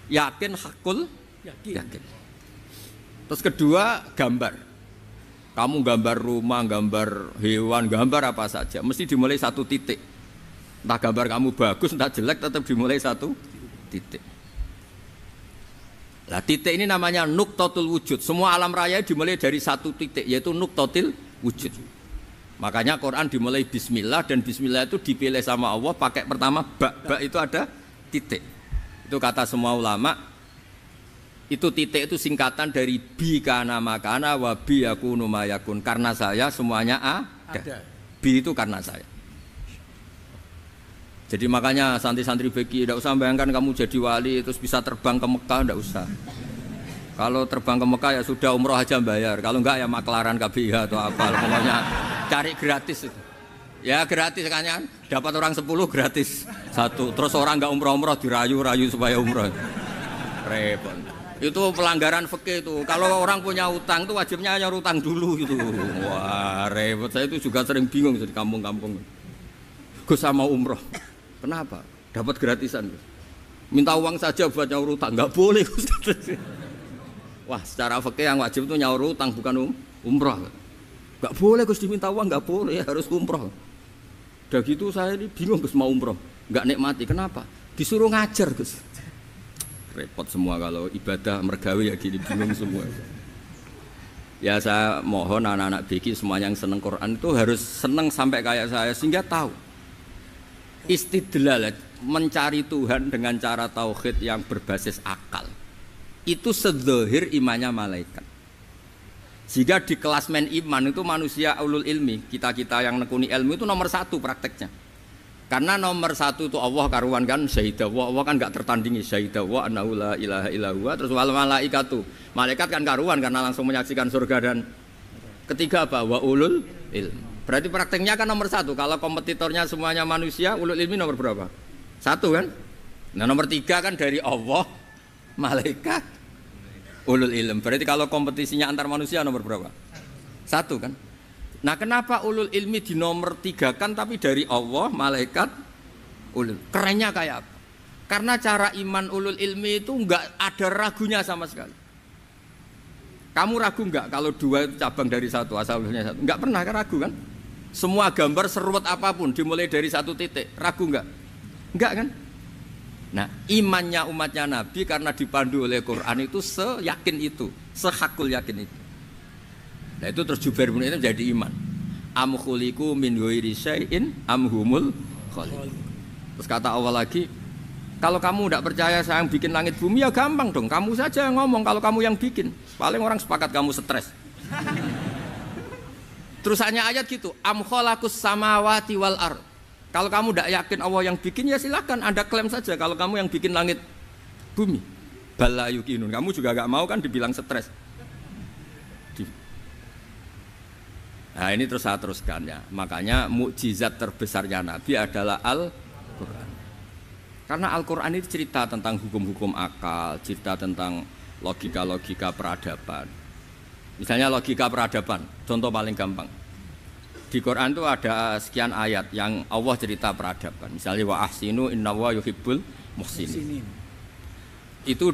Yakin hakul yakin. Terus kedua, gambar. Kamu gambar rumah, gambar hewan, gambar apa saja, mesti dimulai 1 titik. Entah gambar kamu bagus, entah jelek, tetap dimulai 1 titik. Nah, titik ini namanya nuqtatul wujud. Semua alam raya dimulai dari 1 titik, yaitu nuqtatil wujud. Makanya Quran dimulai bismillah, dan bismillah itu dipilih sama Allah pakai pertama ba itu ada titik. Itu kata semua ulama. Itu titik itu singkatan dari bi kana makana wa bi yakunu mayakun. Karena saya semuanya ada. Bi itu karena saya. Jadi makanya santri-santri beki tidak usah bayangkan kamu jadi wali terus bisa terbang ke Mekah, tidak usah. Kalau terbang ke Mekah ya sudah umroh aja bayar. Kalau enggak ya maklaran KBIH atau apa. Pokoknya cari gratis itu. Ya gratis kan, dapat orang 10 gratis 1. Terus orang enggak umroh-umroh dirayu-rayu supaya umroh. Repot. Itu pelanggaran fikih itu. Kalau orang punya utang itu wajibnya hanya utang dulu gitu. Wah repot. Saya itu juga sering bingung di kampung-kampung. Gus sama umroh. Kenapa? Dapat gratisan. Minta uang saja buat nyaur utang, nggak boleh. Wah, secara fikih yang wajib itu nyaur utang bukan umroh. Nggak boleh Gus diminta uang, nggak boleh, harus umroh. Udah gitu saya ini bingung Gus mau umroh, nggak nikmati. Kenapa? Disuruh ngajar Gus. Repot semua kalau ibadah mergawe ya gini, bingung semua. Ya saya mohon anak-anak BK semuanya yang seneng Quran itu harus seneng sampai kayak saya sehingga tahu. Istidlal mencari Tuhan dengan cara tauhid yang berbasis akal itu sedzahir imannya malaikat. Jika di klasmen iman itu manusia ulul ilmi, kita yang nekuni ilmu itu nomor 1 prakteknya. Karena nomor satu itu Allah karuan kan syahidah wa, Allah kan enggak tertandingi syahidah wa annahu la ilaha illallah. Terus wal malaikatu, malaikat kan karuan karena langsung menyaksikan surga. Dan ketiga apa? Wa ulul ilm. Berarti prakteknya kan nomor satu. Kalau kompetitornya semuanya manusia, ulul ilmi nomor berapa? Satu kan? Nah nomor tiga kan dari Allah, malaikat, ulul ilm. Berarti kalau kompetisinya antar manusia nomor berapa? Satu kan? Nah kenapa ulul ilmi di nomor tiga kan tapi dari Allah, malaikat, ulul. Kerennya kayak apa? Karena cara iman ulul ilmi itu enggak ada ragunya sama sekali. Kamu ragu enggak kalau dua itu cabang dari satu, asal-usulnya satu? Enggak pernah kan ragu kan? Semua gambar seruat apapun dimulai dari satu titik, ragu enggak? Enggak kan? Nah imannya umatnya Nabi karena dipandu oleh Quran itu seyakin itu, sehakul yakin itu. Nah itu terus Jubair bin Mut'im jadi iman. Am khuliqu min ghairi syai'in am humul khaliq. Terus kata Allah lagi, kalau kamu tidak percaya saya yang bikin langit bumi ya gampang dong. Kamu saja yang ngomong kalau kamu yang bikin. Paling orang sepakat kamu stres. Terus hanya ayat gitu. Am khalaqus samawati wal ard. Kalau kamu tidak yakin Allah yang bikin ya silakan Anda klaim saja kalau kamu yang bikin langit bumi. Bala yuqinun. Kamu juga gak mau kan dibilang stres. Nah ini terus saya teruskan ya. Makanya mukjizat terbesarnya Nabi adalah Al-Quran. Karena Al-Quran itu cerita tentang hukum-hukum akal, cerita tentang logika-logika peradaban. Misalnya logika peradaban, contoh paling gampang. Di Quran itu ada sekian ayat yang Allah cerita peradaban. Misalnya wa ahsinu innallaha yuhibbul muhsinin. Itu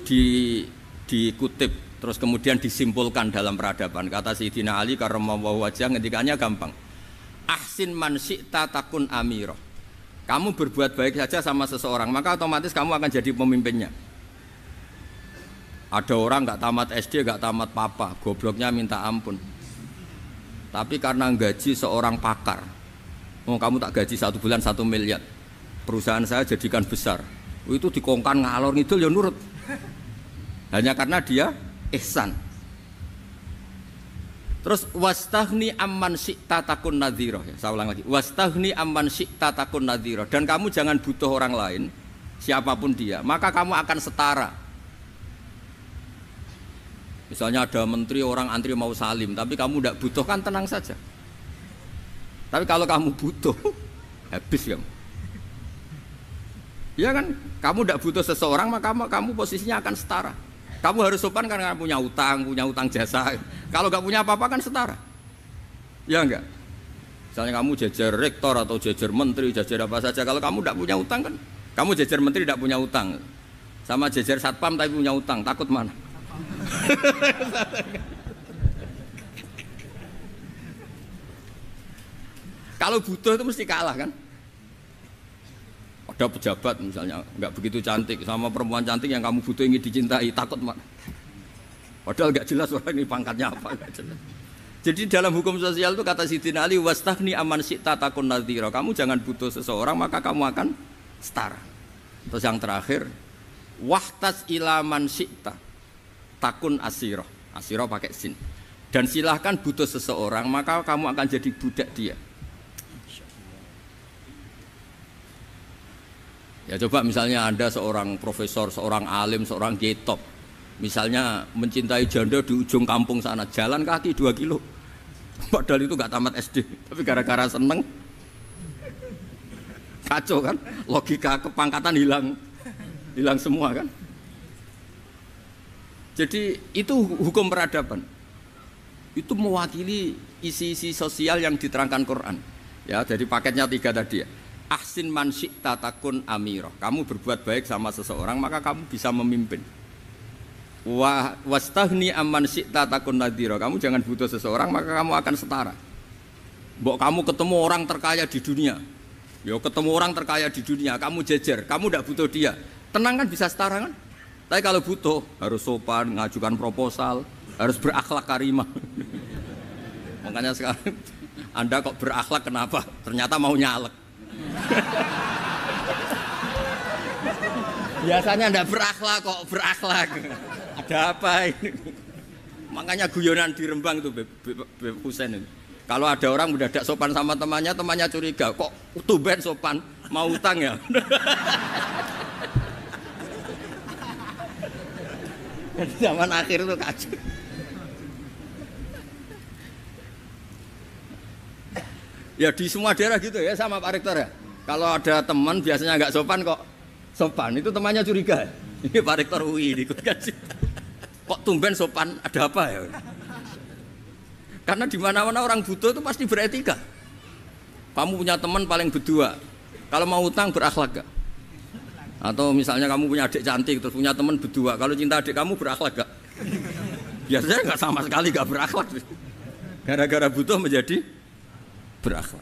dikutip terus kemudian disimpulkan dalam peradaban. Kata Sayyidina Ali karramallahu wajhah ngendikannya gampang. Ahsin man syi'ta takun amirah. Kamu berbuat baik saja sama seseorang, maka otomatis kamu akan jadi pemimpinnya. Ada orang nggak tamat SD, nggak tamat papa, gobloknya minta ampun. Tapi karena gaji seorang pakar, oh kamu tak gaji 1 bulan 1 miliar, perusahaan saya jadikan besar. Itu dikongkan ngalor ngidul ya nurut. Hanya karena dia ihsan. Terus wastaghni amman syi'ta takun nadhira. Ya, saya ulang lagi. Wastaghni amman syi'ta takun nadhira. Dan kamu jangan butuh orang lain, siapapun dia, maka kamu akan setara. Misalnya ada menteri orang antri mau salim, tapi kamu tidak butuh kan tenang saja. Tapi kalau kamu butuh, habis kamu. Ya kan, kamu tidak butuh seseorang, maka kamu posisinya akan setara. Kamu harus sopan karena punya utang jasa. Kalau nggak punya apa-apa kan setara. Ya enggak? Misalnya kamu jajar rektor atau jajar menteri, jajar apa saja. Kalau kamu tidak punya utang kan, kamu jajar menteri tidak punya utang. Sama jajar satpam tapi punya utang, takut mana? Kalau butuh itu mesti kalah kan? Ada pejabat misalnya nggak begitu cantik sama perempuan cantik yang kamu butuh ingin dicintai, takut mak. Padahal nggak jelas orang ini pangkatnya apa, nggak jelas. Jadi dalam hukum sosial itu kata Sayyidina Ali wastaghni amman syi'ta takun nadhira. Kamu jangan butuh seseorang maka kamu akan setara. Terus yang terakhir wahtas ila man syi'ta takun asirah. Asirah pakai sin. Dan silahkan butuh seseorang maka kamu akan jadi budak dia. Ya coba misalnya Anda seorang profesor, seorang alim, seorang kiai top. Misalnya mencintai janda di ujung kampung sana, jalan kaki 2 kilo. Padahal itu gak tamat SD, tapi gara-gara seneng kacau kan, logika kepangkatan hilang semua kan. Jadi itu hukum peradaban. Itu mewakili isi-isi sosial yang diterangkan Quran. Ya, jadi paketnya 3 tadi ya. Ahsin man syi'ta takun amirah. Kamu berbuat baik sama seseorang maka kamu bisa memimpin. Wastaghni amman syi'ta takun nadhira. Kamu jangan butuh seseorang maka kamu akan setara. Mbok kamu ketemu orang terkaya di dunia. Ya ketemu orang terkaya di dunia, kamu jejer, kamu tidak butuh dia. Tenang kan bisa setara kan? Tapi kalau butuh harus sopan, ngajukan proposal, harus berakhlak karimah. Makanya sekarang Anda kok berakhlak kenapa? Ternyata mau nyalek. Biasanya ndak berakhlak kok berakhlak. Ada apa ini? Makanya guyonan di Rembang itu Beb Husain itu. Kalau ada orang mendadak sopan sama temannya, temannya curiga, kok tumben sopan. Mau utang ya? Zaman akhir itu kacau. Ya di semua daerah gitu ya sama Pak Rektor ya. Kalau ada teman biasanya nggak sopan kok sopan, itu temannya curiga. Ini Pak Rektor UI ikut kaji. Kok tumben sopan, ada apa ya? Karena di mana-mana orang butuh itu pasti beretika. Kamu punya teman paling berdua, kalau mau utang berakhlak gak? Atau misalnya kamu punya adik cantik terus punya teman berdua, kalau cinta adik kamu berakhlak gak? Biasanya nggak sama sekali nggak berakhlak. Gara-gara butuh menjadi berakhlak.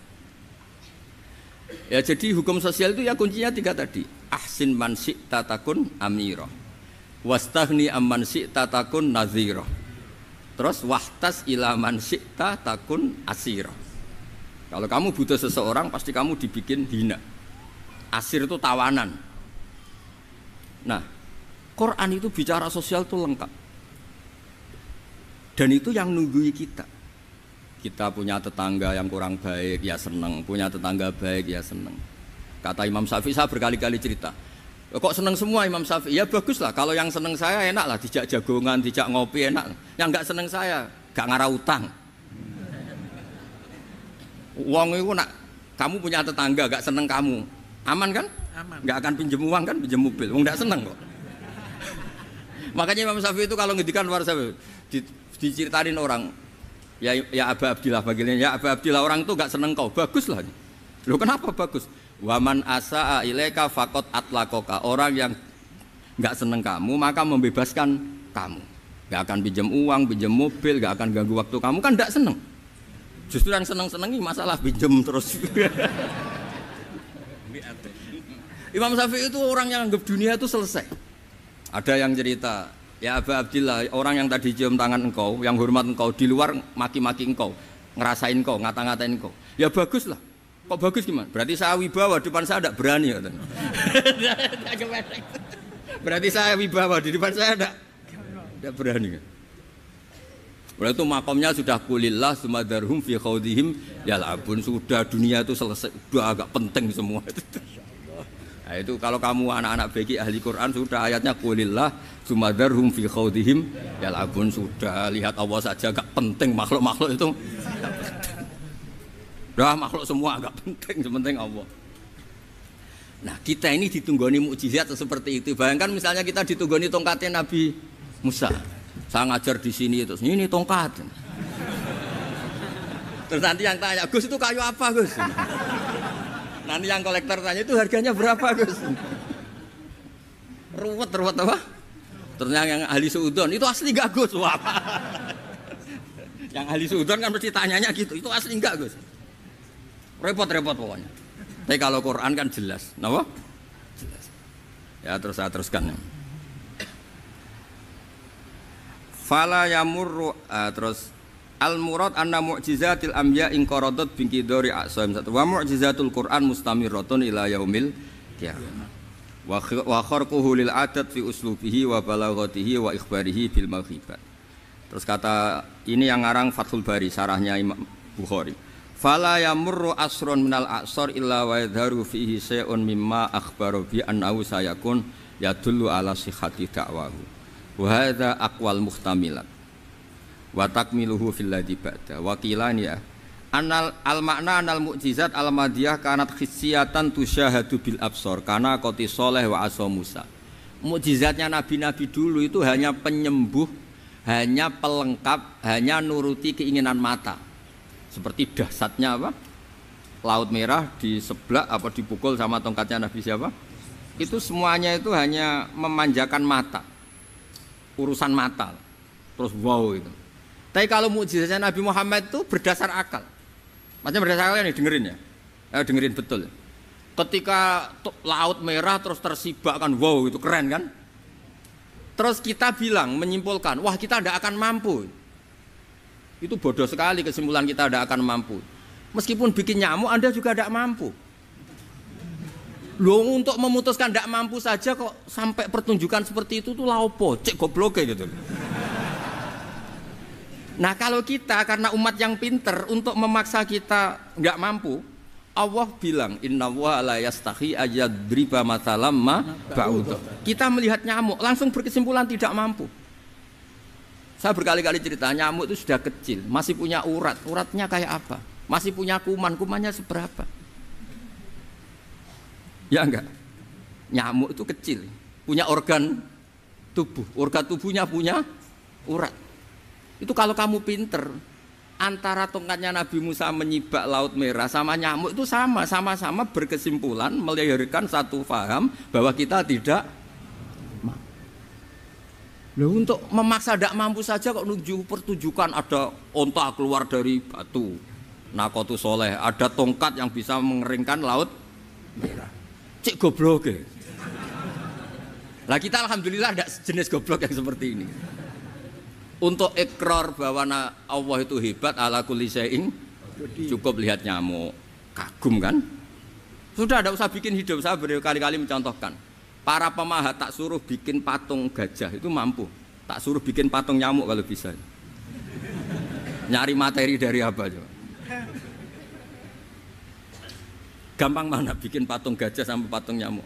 Ya jadi hukum sosial itu ya kuncinya 3 tadi. Ahsin man syi'ta takun amira. Wastaghni amman syi'ta takun nadhira. Terus wahtas ila man syi'ta takun asira. Kalau kamu butuh seseorang pasti kamu dibikin hina. Asir itu tawanan. Nah, Quran itu bicara sosial itu lengkap. Dan itu yang nunggui kita. Kita punya tetangga yang kurang baik, ya seneng. Punya tetangga baik, ya seneng. Kata Imam Syafi'i, saya berkali-kali cerita. Kok seneng semua Imam Syafi'i? Ya bagus lah, kalau yang seneng saya enak lah. Dijak jagongan, dijak ngopi enak. Yang gak seneng saya, gak ngarah utang. Uang itu nak, kamu punya tetangga gak seneng kamu. Aman kan? Aman. Gak akan pinjem uang kan, pinjem mobil. Wong gak seneng kok. Makanya Imam Syafi'i itu kalau ngedikan luar Syafi'i, diceritain orang. Ya Aba Abdillah bagiannya, ya Aba Abdillah orang itu gak seneng kau, bagus lah. Loh kenapa bagus? Waman asa'a ilaika faqad atlaqaka. Orang yang gak seneng kamu maka membebaskan kamu. Gak akan pinjam uang, pinjam mobil, gak akan ganggu waktu kamu, kan gak seneng. Justru yang seneng-senengi masalah pinjam terus. Imam Syafi'i itu orang yang anggap dunia itu selesai. Ada yang cerita, ya Aba Abdillah, orang yang tadi cium tangan engkau, yang hormat engkau, di luar maki-maki engkau, ngerasain engkau, ngata-ngatain engkau. Ya bagus lah. Kok bagus gimana? Berarti saya wibawa, depan saya tidak berani. Berarti saya wibawa, di depan saya tidak berani. Berarti itu makomnya sudah kulillah sumadarhum fi khawdihim yal'abun. Sudah dunia itu selesai, sudah agak penting semua. Nah itu kalau kamu anak-anak bagi ahli Quran sudah ayatnya kulillah sumadarhum fi khawdihim yal'abun. Sudah lihat Allah saja agak penting, makhluk-makhluk itu dah makhluk semua agak penting, sepenting Allah. Nah kita ini ditunggoni mukjizat seperti itu. Bayangkan misalnya kita ditunggoni tongkatnya Nabi Musa. Saya ngajar di sini terus ini tongkat. Terus nanti yang tanya, Gus itu kayu apa Gus? Nanti yang kolektor tanya itu harganya berapa Gus? Ruwet apa? Terus yang ahli suudon itu asli gak Gus? Wah. Yang ahli suudon kan mesti tanyanya gitu, itu asli enggak Gus? Repot-repot pokoknya. Tapi kalau Quran kan jelas, kenapa? Jelas. Ya terus saya teruskan. Fala yamurru terus al murad anna mu'jizatil anbiya in qaradat binqidari aqsam satu wa mu'jizatul Quran mustamirratun ila yaumil qiyamah wa kharquhu lil adat fi uslubihi wa balaghatihi wa ikhbarihi bil maghibat. Terus kata ini yang ngarang Fathul Bari sarahnya Imam Bukhari. Fala yamurru asrun minal aqsar illa wa yadharu fihi shay'un mimma akhbaru bi annahu sayakun yadullu ala sihhati da'wahu. Wa hadza aqwal muhtamilat wa takmiluhu fil ladzi ba'da wa qilani ya anal al makna anal mu'jizat al madiyah kanat khissiyatan tusyahadu bil absar kana qati sholeh wa asa Musa. Mukjizatnya nabi-nabi dulu itu hanya penyembuh, hanya pelengkap, hanya nuruti keinginan mata. Seperti dahsyatnya apa? Laut Merah di sebelah apa dipukul sama tongkatnya Nabi siapa? Itu semuanya itu hanya memanjakan mata. Urusan mata. Terus wow itu. Tapi kalau mukjizatnya Nabi Muhammad itu berdasar akal. Maksudnya berdasar akal nih dengerin ya. Dengerin betul. Ketika Laut Merah terus tersibak kan wow itu keren kan? Terus kita bilang menyimpulkan, wah kita tidak akan mampu. Itu bodoh sekali kesimpulan kita tidak akan mampu. Meskipun bikin nyamuk Anda juga tidak mampu. Loh untuk memutuskan tidak mampu saja kok sampai pertunjukan seperti itu tuh laopo, cek goblok gitu. Nah kalau kita karena umat yang pinter untuk memaksa kita nggak mampu, Allah bilang innallaha la yastahi ayadriba mathalam ma ba'udah. Kita melihat nyamuk langsung berkesimpulan tidak mampu. Saya berkali-kali cerita nyamuk itu sudah kecil, masih punya urat. Uratnya kayak apa? Masih punya kuman, kumannya seberapa? Ya enggak? Nyamuk itu kecil, punya organ tubuh. Organ tubuhnya punya urat. Itu kalau kamu pinter, antara tongkatnya Nabi Musa menyibak Laut Merah sama nyamuk itu sama-sama berkesimpulan melahirkan satu faham bahwa kita tidak mampu. Loh, untuk memaksa tidak mampu saja kok nunjuk pertunjukan ada onta keluar dari batu, Nakotu Soleh, ada tongkat yang bisa mengeringkan Laut Merah. Cik goblok ya. Lah kita alhamdulillah ada jenis goblok yang seperti ini. Untuk ikrar bahwa Allah itu hebat ala kulli syai'in, cukup lihat nyamuk, kagum kan? Sudah, tidak usah bikin hidup. Saya berkali-kali mencontohkan. Para pemahat tak suruh bikin patung gajah itu mampu, tak suruh bikin patung nyamuk kalau bisa. Nyari materi dari apa coba? Gampang mana bikin patung gajah sampai patung nyamuk?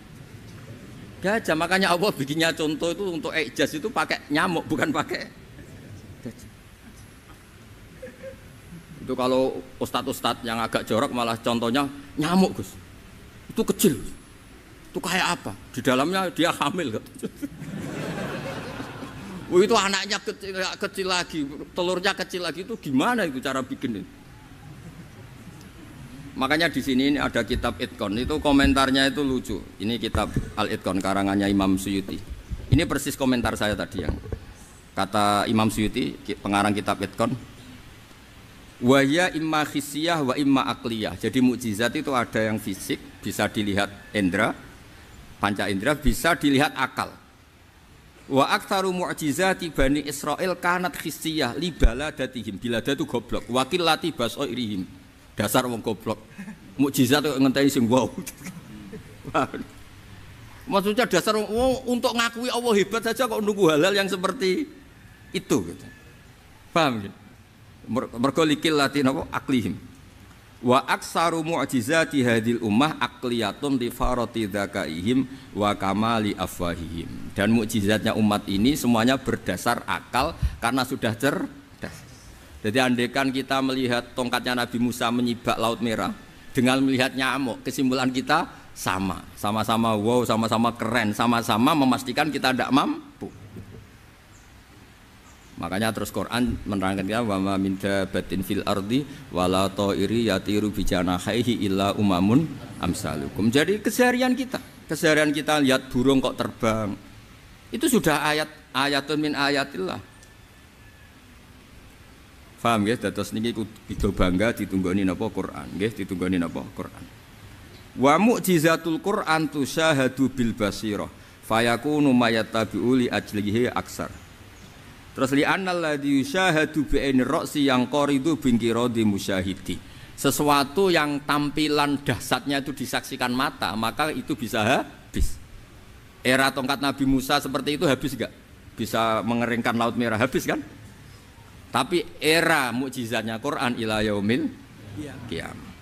Gajah, makanya Allah bikinnya contoh itu untuk ijaz itu pakai nyamuk bukan pakai. Itu kalau ustadz-ustadz yang agak jorok malah contohnya nyamuk Gus. Itu kecil. Itu kayak apa? Di dalamnya dia hamil. Itu anaknya kecil lagi, telurnya kecil lagi, itu gimana itu cara bikin ini? Makanya di sini ini ada kitab Itqon, itu komentarnya itu lucu. Ini kitab Al-Itqon karangannya Imam Suyuti. Ini persis komentar saya tadi yang kata Imam Suyuti, pengarang kitab Itqon. Wa ya imma khissiyah wa imma aqliyah. Jadi mukjizat itu ada yang fisik, bisa dilihat indra, panca indra, bisa dilihat akal. Wa aktsaru mu'jizati Bani Israil kanat khissiyah li baladatihim. Bilada itu goblok, wakillati basairihim. Dasar wong goblok. Mukjizat kok ngenteni sing wow. Maksudnya dasar untuk ngakui Allah hebat saja kok nunggu hal-hal yang seperti itu gitu. Paham gitu? Mergo likil latin apa aklihim wa aksaru mu'jizati hadil ummah akliyatun li farati dzakaihim wa kamali afwahihim. Dan mukjizatnya umat ini semuanya berdasar akal karena sudah cerdas. Jadi andaikan kita melihat tongkatnya Nabi Musa menyibak Laut Merah dengan melihat nyamuk, kesimpulan kita sama-sama wow, sama-sama keren, sama-sama memastikan kita tidak mampu. Makanya terus Quran menerangkan kita wa ma min dabatin fil ardi wala ta'iri yatiru bi janahihi illa umamun amsalukum. Jadi keseharian kita lihat burung kok terbang. Itu sudah ayatun min ayatillah. Paham nggih? Dados niki kudu bangga ditunggoni napa Quran, nggih ditunggoni napa Quran. Wa mu'jizatul Quran tusyahadu bil basirah fayakunu mayatabi'u li ajlihi aksar. Terus li annal ladzi yusyahadu bi ainir ra'si yang qaridu bingkiradi musyahidi. Sesuatu yang tampilan dahsyatnya itu disaksikan mata, maka itu bisa habis. Era tongkat Nabi Musa seperti itu habis enggak? Bisa mengeringkan Laut Merah, habis kan? Tapi era mukjizatnya Quran ila yaumil qiyamah.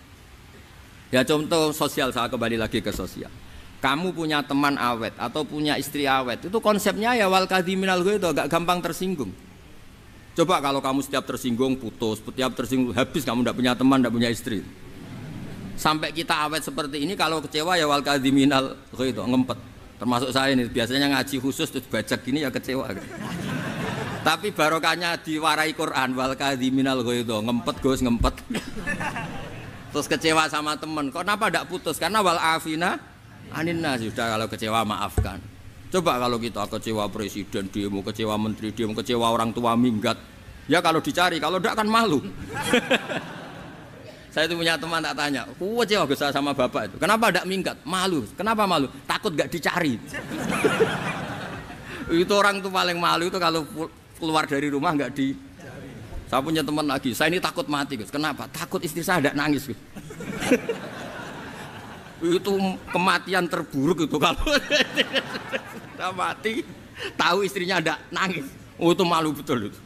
Ya contoh sosial, saya kembali lagi ke sosial. Kamu punya teman awet atau punya istri awet, itu konsepnya ya wal kadhiminal ghaidh, agak gampang tersinggung. Coba kalau kamu setiap tersinggung putus, setiap tersinggung habis, kamu tidak punya teman, tidak punya istri. Sampai kita awet seperti ini, kalau kecewa ya wal kadhiminal ghaidh, ngempet. Termasuk saya ini, biasanya ngaji khusus terus bajak gini ya kecewa. Tapi barokahnya diwarai Quran wal kadhiminal ghaidh, ngempet Gus, ngempet. Terus kecewa sama teman, kenapa tidak putus? Karena wal afina Aninna sudah, kalau kecewa maafkan. Coba kalau kita kecewa presiden demo, kecewa menteri demo, kecewa orang tua minggat, ya kalau dicari, kalau tidak kan malu. Saya itu punya teman tak tanya, kecewa Gus sama bapak itu, kenapa tidak minggat? Malu. Kenapa malu? Takut gak dicari. Itu orang tuh paling malu itu kalau keluar dari rumah nggak di. Saya punya teman lagi, saya ini takut mati Gus. Kenapa? Takut istri saya tidak nangis Gus. Itu kematian terburuk itu kalau sudah mati tahu istrinya ada nangis, itu malu betul itu.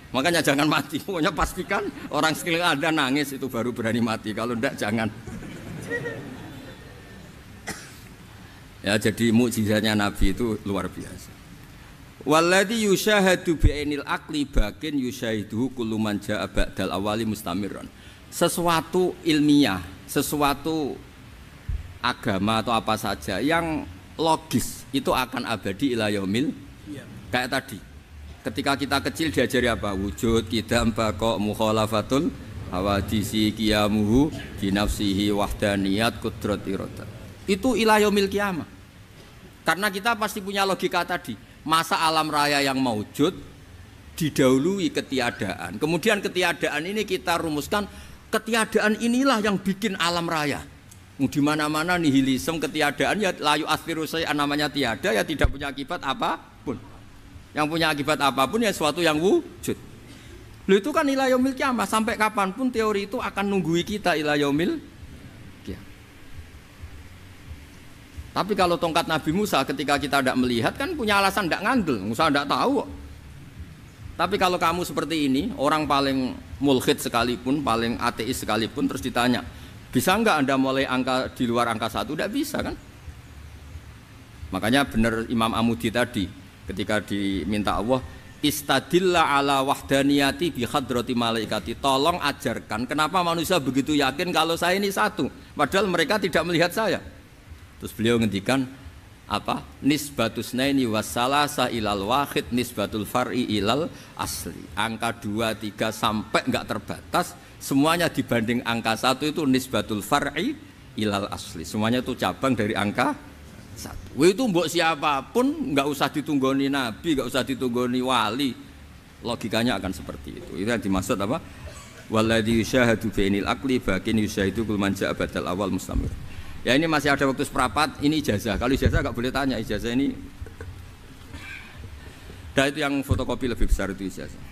Makanya jangan mati. Pokoknya pastikan orang sekeliling Anda nangis itu baru berani mati. Kalau enggak jangan. Ya, jadi mukjizatnya Nabi itu luar biasa. Walladzi yusyahadu bi'ainil aqli bakin yusyahiduhu kullu man jaa ba'dal awali mustamirran. Sesuatu ilmiah, sesuatu agama atau apa saja yang logis itu akan abadi ila yaumil. Kayak tadi. Ketika kita kecil diajari apa? Wujud, qidam, baqa, mukhalafatul hawadisi, qiyamuhu, binafsihi, wahdaniyat, qudrat, iradah. Itu ila yaumil qiyamah. Karena kita pasti punya logika tadi. Masa alam raya yang maujud didahului ketiadaan. Kemudian ketiadaan ini kita rumuskan, ketiadaan inilah yang bikin alam raya. Di mana-mana nihilisme, ketiadaan ya layu asfiru say'an, namanya tiada ya tidak punya akibat apapun. Yang punya akibat apapun ya sesuatu yang wujud. Loh itu kan ila yaumil qiyamah, sampai kapanpun teori itu akan nunggui kita ila yaumil qiyamah. Tapi kalau tongkat Nabi Musa ketika kita tidak melihat kan punya alasan tidak ngandel, Musa tidak tahu. Tapi kalau kamu seperti ini, orang paling mulhid sekalipun, paling ateis sekalipun, terus ditanya, bisa enggak Anda mulai angka di luar angka 1? Tidak bisa kan? Makanya benar Imam Amudi tadi ketika diminta Allah istadilla ala wahdaniyati bi hadrati malaikati, tolong ajarkan kenapa manusia begitu yakin kalau saya ini satu padahal mereka tidak melihat saya. Terus beliau ngendikan apa? Nisbatus naini wassalasa ilal wahid nisbatul far'i ilal asli. Angka 2, 3 sampai enggak terbatas, semuanya dibanding angka 1 itu nisbatul far'i ilal asli. Semuanya itu cabang dari angka 1. Itu mbok siapapun enggak usah ditunggoni nabi, enggak usah ditunggoni wali. Logikanya akan seperti itu. Itu yang dimaksud apa? Walladzi yusyahadu bainil aqli bakin yusyahidu kul man ja'a badal awal mustamir. Ya ini masih ada waktu seperempat, ini ijazah. Kalau ijazah enggak boleh tanya, ijazah ini. Dan itu yang fotokopi lebih besar itu ijazah.